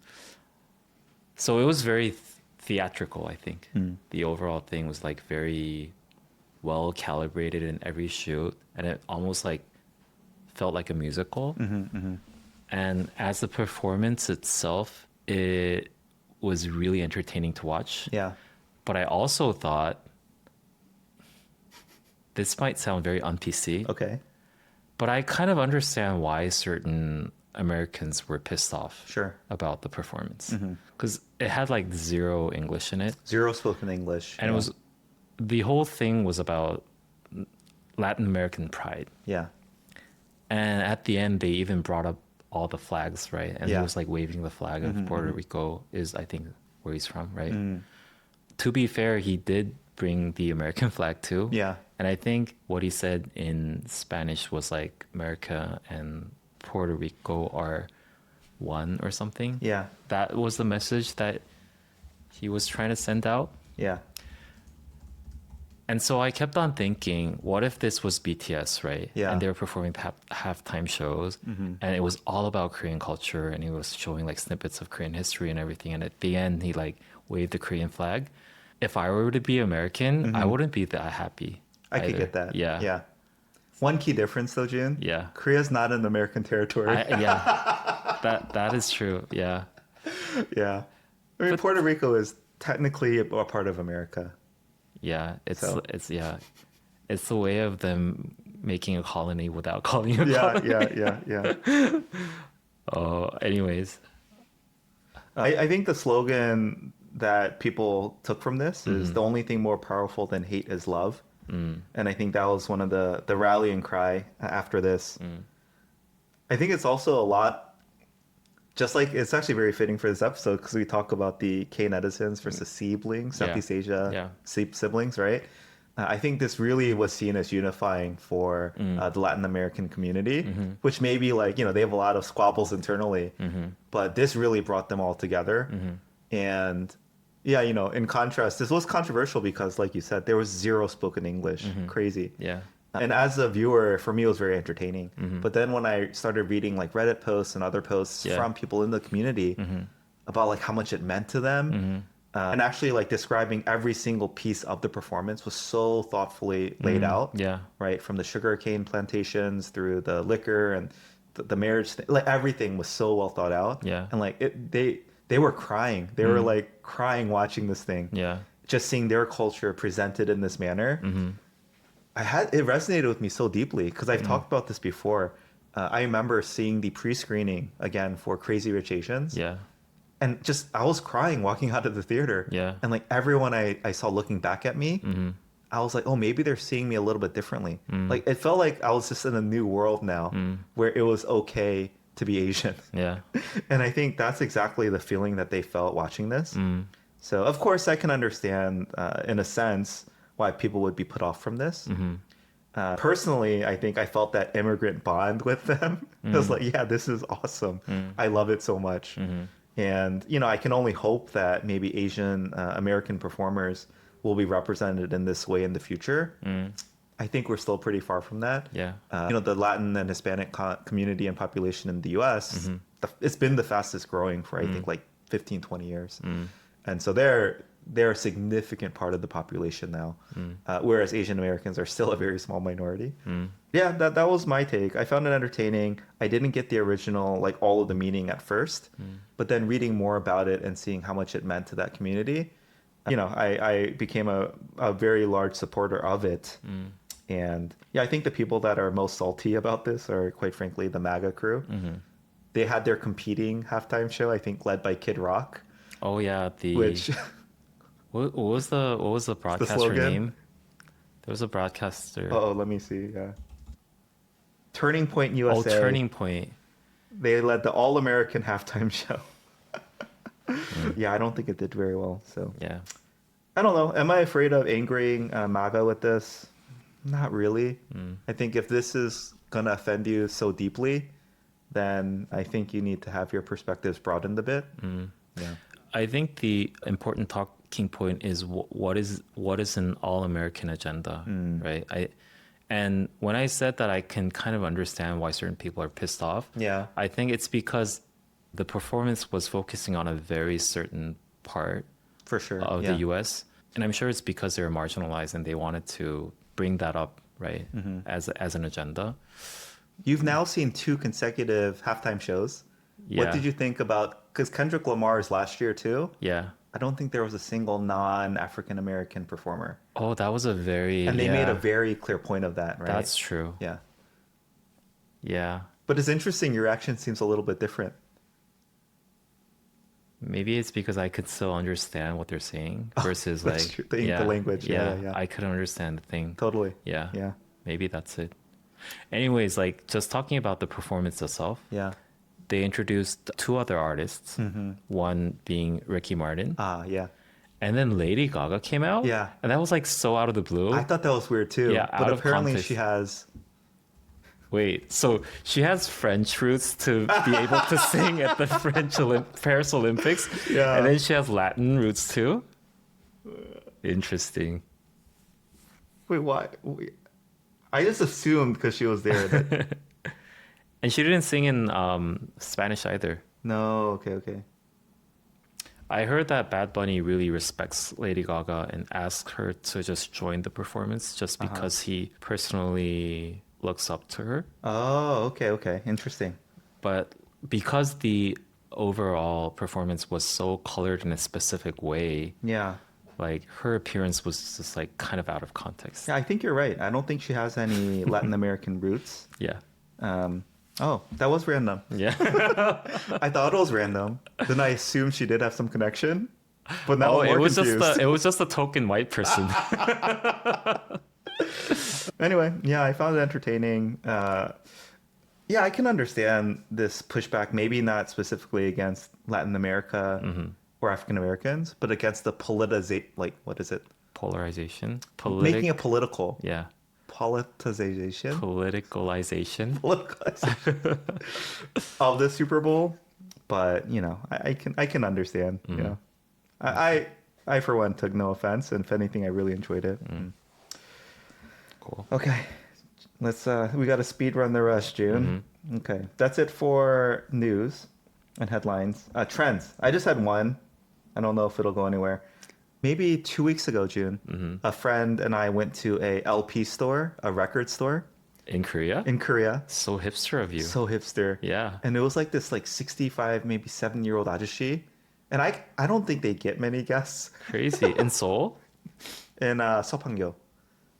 So it was very theatrical, I think. The overall thing was like very well calibrated in every shoot. And it almost like felt like a musical. And as the performance itself, it was really entertaining to watch. Yeah. But I also thought, this might sound very un-PC, Okay. but I kind of understand why certain Americans were pissed off Sure. about the performance because it had like zero English in it, Zero spoken English. and it was the whole thing was about Latin American pride. Yeah. And at the end, they even brought up all the flags, right? And he Yeah. was like waving the flag of Puerto Rico is, I think, where he's from, right? To be fair, he did bring the American flag too. Yeah. And I think what he said in Spanish was like America and Puerto Rico are one or something. Yeah. That was the message that he was trying to send out. Yeah. And so I kept on thinking, what if this was BTS, right? Yeah. And they were performing halftime shows, and it was all about Korean culture, and he was showing like snippets of Korean history and everything. And at the end, he like waved the Korean flag. If I were to be American, I wouldn't be that happy. I could either. get that. Yeah. Yeah. One key difference though, Jun. Yeah. Korea's not an American territory. Yeah. That is true. Yeah. Yeah. I mean, Puerto Rico is technically a part of America. Yeah. It's So- it's the way of them making a colony without calling it a Yeah, colony. yeah. Oh, anyways. I think the slogan that people took from this is the only thing more powerful than hate is love. And I think that was one of the rallying cry after this. I think it's also a lot, just like it's actually very fitting for this episode because we talk about the K-netizens versus SEAblings, Southeast Asia siblings, right? I think this really was seen as unifying for the Latin American community, which maybe like, they have a lot of squabbles internally, but this really brought them all together. And yeah, in contrast, this was controversial because like you said, there was zero spoken English. Crazy. Yeah. And as a viewer, for me, it was very entertaining. But then when I started reading like Reddit posts and other posts from people in the community about like how much it meant to them, and actually like describing every single piece of the performance was so thoughtfully laid out. Yeah. Right, from the sugarcane plantations through the liquor and the marriage thing, like everything was so well thought out. Yeah. And like they were crying. They were like crying watching this thing. Yeah. Just seeing their culture presented in this manner. It resonated with me so deeply because I've talked about this before. I remember seeing the pre-screening again for Crazy Rich Asians. Yeah. And just I was crying walking out of the theater. Yeah. And like everyone I saw looking back at me, I was like, oh, maybe they're seeing me a little bit differently. Like it felt like I was just in a new world now where it was okay to be Asian. Yeah. And I think that's exactly the feeling that they felt watching this. So of course I can understand in a sense why people would be put off from this. Personally, I think I felt that immigrant bond with them. I was like, yeah, this is awesome. I love it so much. And, I can only hope that maybe Asian American performers will be represented in this way in the future. I think we're still pretty far from that. Yeah. The Latin and Hispanic community and population in the U.S., it's been the fastest growing for, I think, like 15, 20 years. And so they're a significant part of the population now, whereas Asian Americans are still a very small minority. Yeah, that was my take. I found it entertaining. I didn't get the original, like all of the meaning at first, but then reading more about it and seeing how much it meant to that community, I became a very large supporter of it. And yeah, I think the people that are most salty about this are, quite frankly, the MAGA crew. They had their competing halftime show, I think, led by Kid Rock. Oh yeah, which what was the broadcaster slogan? name? There was a broadcaster. Oh, let me see. Yeah. Turning Point USA. Oh, Turning Point. They led the All-American halftime show. Yeah, I don't think it did very well. So Yeah. I don't know. Am I afraid of angering MAGA with this? Not really. I think if this is gonna offend you so deeply, then I think you need to have your perspectives broadened a bit. Yeah. I think the important talking point is what is an all-American agenda, right? And when I said that I can kind of understand why certain people are pissed off, Yeah. I think it's because the performance was focusing on a very certain part For sure. of Yeah. the U.S. And I'm sure it's because they were marginalized and they wanted to bring that up, right, as an agenda. You've now seen 2 consecutive halftime shows. Yeah. What did you think about? Because Kendrick Lamar's last year too. Yeah. I don't think there was a single non-African American performer. Oh, that was a very... And they made a very clear point of that, right? That's true. Yeah. Yeah. But it's interesting. Your reaction seems a little bit different. Maybe it's because I could still understand what they're saying versus That's like, true. The language. Yeah. I could understand the thing. Totally. Yeah. Yeah. Maybe that's it. Anyways, like just talking about the performance itself, Yeah. they introduced two other artists, one being Ricky Martin, Yeah. and then Lady Gaga came out. Yeah. And that was like so out of the blue. I thought that was weird too. Yeah, But out of apparently context. she has. Wait, so she has French roots to be able to sing at the Paris Olympics, Yeah. and then she has Latin roots too. Interesting. Wait, why? Wait. I just assumed because she was there that. And she didn't sing in Spanish either. No. Okay. I heard that Bad Bunny really respects Lady Gaga and asked her to just join the performance just because he personally looks up to her. Oh, okay. Interesting. But because the overall performance was so colored in a specific way, Yeah. like her appearance was just like kind of out of context. Yeah, I think you're right. I don't think she has any Latin American roots. Yeah. Oh, that was random. Yeah. I thought it was random. Then I assumed she did have some connection. But now I'm more it was confused. it was just a token white person. Anyway, yeah, I found it entertaining. Yeah, I can understand this pushback, maybe not specifically against Latin America or African Americans, but against the what is it? Polarization. Making it political. Yeah. Politicization. Politicalization. Politicization of the Super Bowl. But, I can understand, I for one took no offense, and if anything, I really enjoyed it. Cool. Okay, we got to speed run the rest, June. Okay, that's it for news and headlines. Trends. I just had one. I don't know if it'll go anywhere. Maybe 2 weeks ago, June, a friend and I went to a LP store, a record store In Korea? in Korea. So hipster of you. So hipster. Yeah. And it was like this 65, maybe 7-year-old ajashi. And I don't think they get many guests Crazy. In Seoul? in Sopangyo.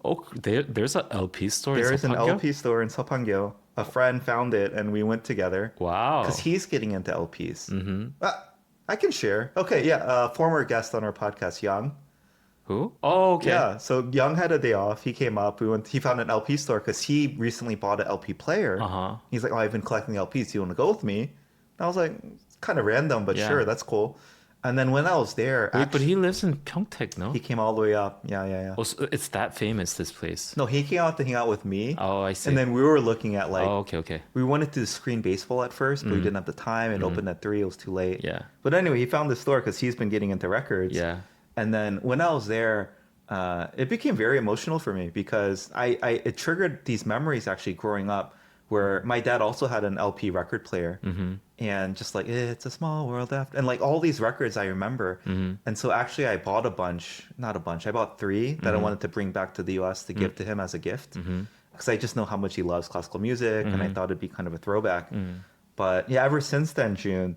Oh, there's an LP store There in is an Sopangyo? LP store in Sopangyo. A friend found it and we went together. Wow. Because he's getting into LPs. I can share. Okay, yeah. Former guest on our podcast, Young. Who? Oh, okay. Yeah, so Young had a day off. He came up. He found an LP store because he recently bought an LP player. Uh-huh. He's like, oh, I've been collecting LPs. Do you want to go with me? And I was like, it's kind of random, but Yeah. sure, that's cool. And then when I was there, Wait, but actually, he lives in Pyeongtaek, no? he came all the way up. Yeah. Oh, so it's that famous, this place. No, he came out to hang out with me. Oh, I see. And then we were looking at Oh, okay. we wanted to screen baseball at first, but we didn't have the time. It opened at 3. It was too late. Yeah. But anyway, he found this store because he's been getting into records. Yeah. And then when I was there, it became very emotional for me because it triggered these memories actually growing up where my dad also had an LP record player. And just like, it's a small world after. And like all these records I remember. And so actually I bought I bought 3 that I wanted to bring back to the US to give to him as a gift. Because I just know how much he loves classical music and I thought it'd be kind of a throwback. But yeah, ever since then, June,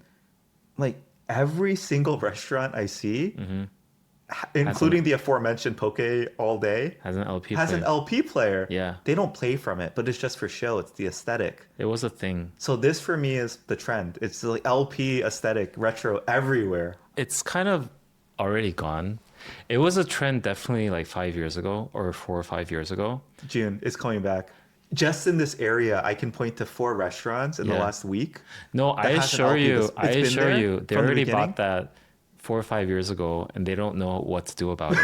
like every single restaurant I see, including the aforementioned Poke All Day, Has an LP has player. an LP player. Yeah. They don't play from it, but it's just for show. It's the aesthetic. It was a thing. So this for me is the trend. It's the LP aesthetic, retro everywhere. It's kind of already gone. It was a trend definitely like 5 years ago or 4 or 5 years ago. June is coming back. Just in this area, I can point to 4 restaurants in the Yeah. last week. No, that I has an assure LP. you, It's been there they from the already beginning? bought that 4 or 5 years ago and they don't know what to do about it.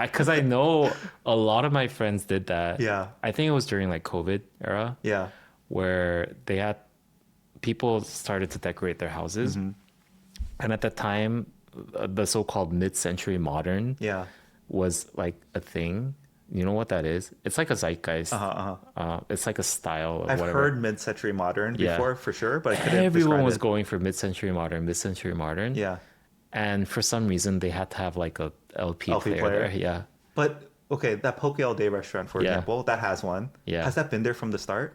Because I know a lot of my friends did that. Yeah. I think it was during like COVID era Yeah. where they had people started to decorate their houses. And at the time, the so-called mid-century modern Yeah. was like a thing. You know what that is? It's like a zeitgeist. It's like a style of I've whatever. heard mid-century modern Yeah. before, for sure, but I couldn't Everyone describe was it. going for mid-century modern. Yeah. And for some reason, they had to have like a LP, LP player, player. there. Yeah. But, okay, that Poke All Day restaurant, for Yeah. example, that has one. Yeah. Has that been there from the start?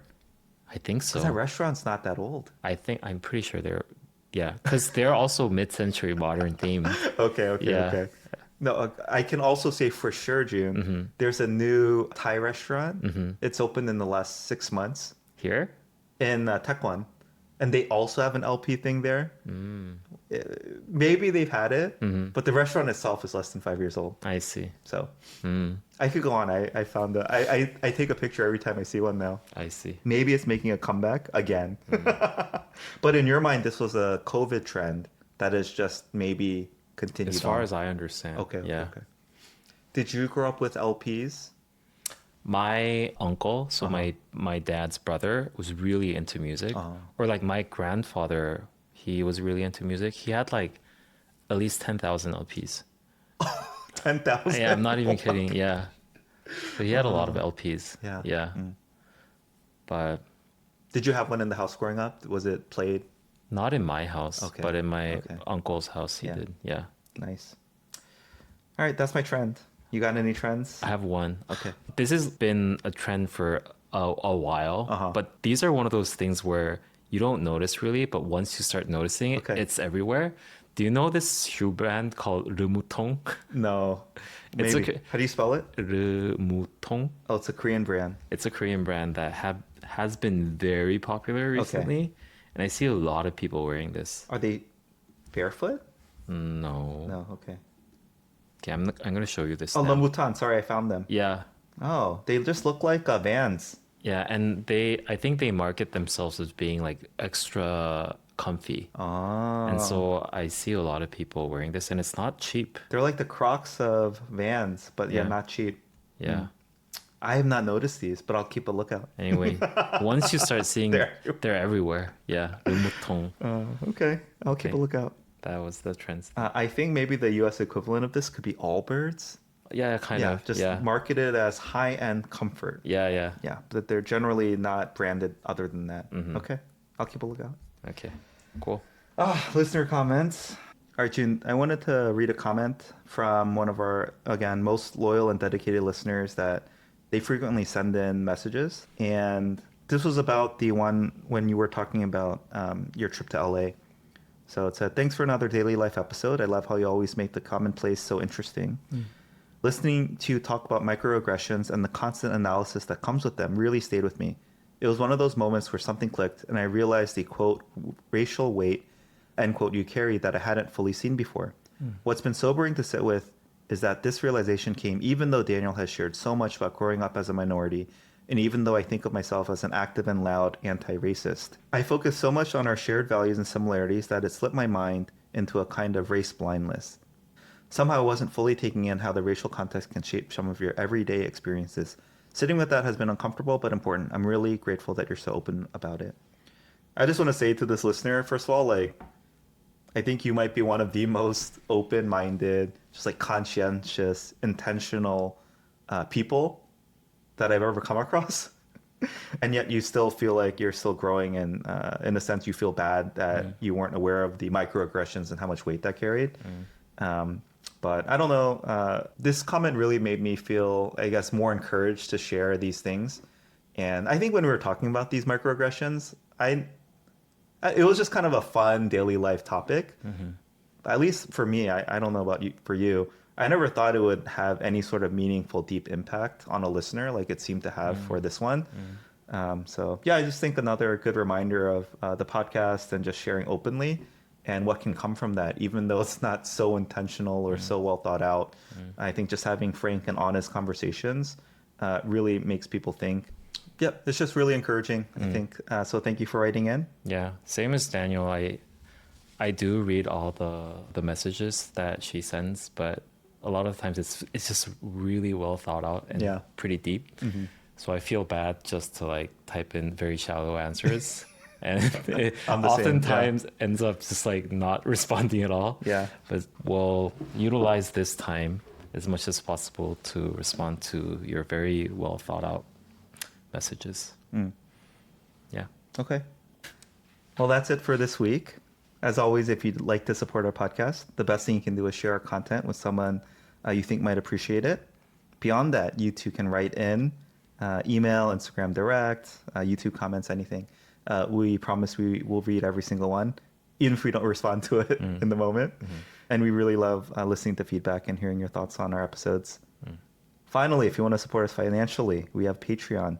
I think so. Because that restaurant's not that old. I'm pretty sure because they're also mid-century modern themed. Okay. Yeah. No, I can also say for sure, June, there's a new Thai restaurant. It's opened in the last 6 months. Here? in Taekwon, and they also have an LP thing there. Mm. Maybe they've had it, Hmm. but the restaurant itself is less than 5 years old. I see. So Mm. I could go on. I found that I take a picture every time I see one now. I see. Maybe it's making a comeback again. But in your mind, this was a COVID trend that is just maybe continued As far on. as I understand. Okay, okay, Yeah. okay. Did you grow up with LPs? My uncle, so Uh-huh. my dad's brother, was really into music. Uh-huh. Or like my grandfather, he was really into music. He had like at least 10,000 LPs. 10,000? Yeah, I'm not even kidding. Yeah. So he had a lot of Uh, LPs. yeah. Yeah. Mm. But Did you have one in the house growing up? Was it played? not in my house, Okay. but in my Okay. uncle's house, he Yeah. did. Yeah. Nice. All right, that's my trend. You got any trends? I have one. Okay. This has been a trend for a while, Uh-huh. but these are one of those things where you don't notice really, but once you start noticing it, Okay. it's everywhere. Do you know this shoe brand called Mouton? No. It's Maybe. okay. How do you spell it? Mouton. Oh, it's a Korean brand. It's a Korean brand that has been very popular recently, and I see a lot of people wearing this. Are they barefoot? No. No, okay. Okay, I'm gonna show you this Oh, now. Mouton. Sorry, I found them. Yeah. Oh, they just look like Vans. Yeah, and I think they market themselves as being like extra comfy. Oh. And so I see a lot of people wearing this, and it's not cheap. They're like the Crocs of Vans, but yeah, Yeah. not cheap. Yeah. I have not noticed these, but I'll keep a lookout. Anyway, once you start seeing, They're they're everywhere. Yeah, Le Mouton. Okay, I'll keep a Okay. lookout. That was the trend. I think maybe the US equivalent of this could be Allbirds. Yeah, kind Yeah, of. just Yeah. marketed as high-end comfort. Yeah, yeah. Yeah, but they're generally not branded other than that. Mhm. Okay, I'll keep a lookout. Okay. Cool. Listener comments. All right, Jun, I wanted to read a comment from one of our, again, most loyal and dedicated listeners that they frequently send in messages. And this was about the one when you were talking about your trip to LA. So it said, thanks for another daily life episode. I love how you always make the commonplace so interesting. Listening to you talk about microaggressions and the constant analysis that comes with them really stayed with me. It was one of those moments where something clicked and I realized the quote, racial weight, end quote, you carry that I hadn't fully seen before. What's been sobering to sit with is that this realization came even though Daniel has shared so much about growing up as a minority, and even though I think of myself as an active and loud anti-racist. I focus so much on our shared values and similarities that it slipped my mind into a kind of race blindness. Somehow I wasn't fully taking in how the racial context can shape some of your everyday experiences. Sitting with that has been uncomfortable but important. I'm really grateful that you're so open about it. I just want to say to this listener, first of all, like, I think you might be one of the most open-minded, just like conscientious, intentional people that I've ever come across. And yet you still feel like you're still growing, and in a sense you feel bad that you weren't aware of the microaggressions and how much weight that carried. But I don't know. This comment really made me feel, I guess, more encouraged to share these things. And I think when we were talking about these microaggressions, it was just kind of a fun daily life topic. At least for me, I don't know about you. For you, I never thought it would have any sort of meaningful, deep impact on a listener like it seemed to have for this one. So yeah, I just think another good reminder of the podcast and just sharing openly and what can come from that, even though it's not so intentional or so well thought out. I think just having frank and honest conversations really makes people think. Yep, it's just really encouraging, I think. So thank you for writing in. Yeah. Same as Daniel. I do read all the messages that she sends, but a lot of times it's just really well thought out and pretty deep. So I feel bad just to like type in very shallow answers. And it I'm the same, oftentimes ends up just like not responding at all. Yeah. But we'll utilize this time as much as possible to respond to your very well thought out messages. Yeah. Okay. Well, that's it for this week. As always, if you'd like to support our podcast, the best thing you can do is share our content with someone you think might appreciate it. Beyond that, you too can write in, email, Instagram direct, YouTube comments, anything. We promise we will read every single one, even if we don't respond to it in the moment. And we really love listening to feedback and hearing your thoughts on our episodes. Finally, if you want to support us financially, we have Patreon.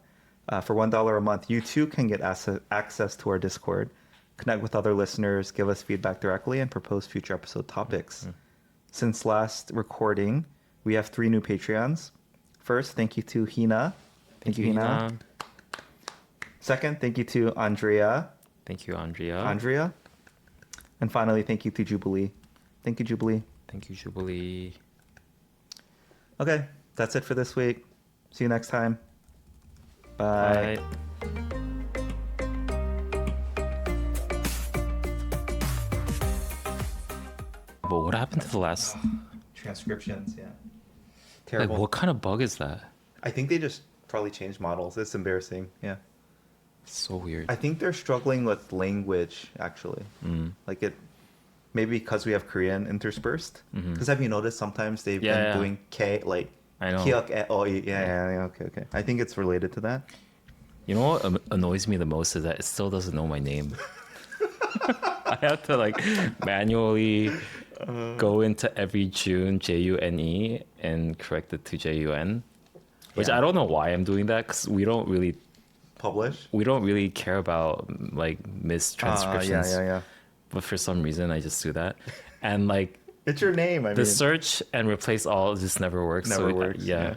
For $1 a month, you too can get access to our Discord, connect with other listeners, give us feedback directly, and propose future episode topics. Since last recording, we have 3 new Patreons. First, thank you to Hina. Thank you, Hina. Second, thank you to Andrea. Thank you, Andrea. Andrea. And finally, thank you to Jubilee. Thank you, Jubilee. Thank you, Jubilee. Okay, that's it for this week. See you next time. Bye. But what happened to the last? Transcriptions, yeah. Like, Terrible. what kind of bug is that? I think they just probably changed models. It's embarrassing. Yeah. So weird. I think they're struggling with language, actually. Like it, maybe because we have Korean interspersed. Because have you noticed sometimes they've been doing K, like, I know. Kiok, oh, yeah, okay. I think it's related to that. You know what annoys me the most is that it still doesn't know my name. I have to like manually go into every June, June, and correct it to Jun, which Yeah. I don't know why I'm doing that because we don't really care about like mistranscriptions. Yeah. But for some reason, I just do that, and like It's your name. I the mean, search and replace all just never works. never so works. Yeah.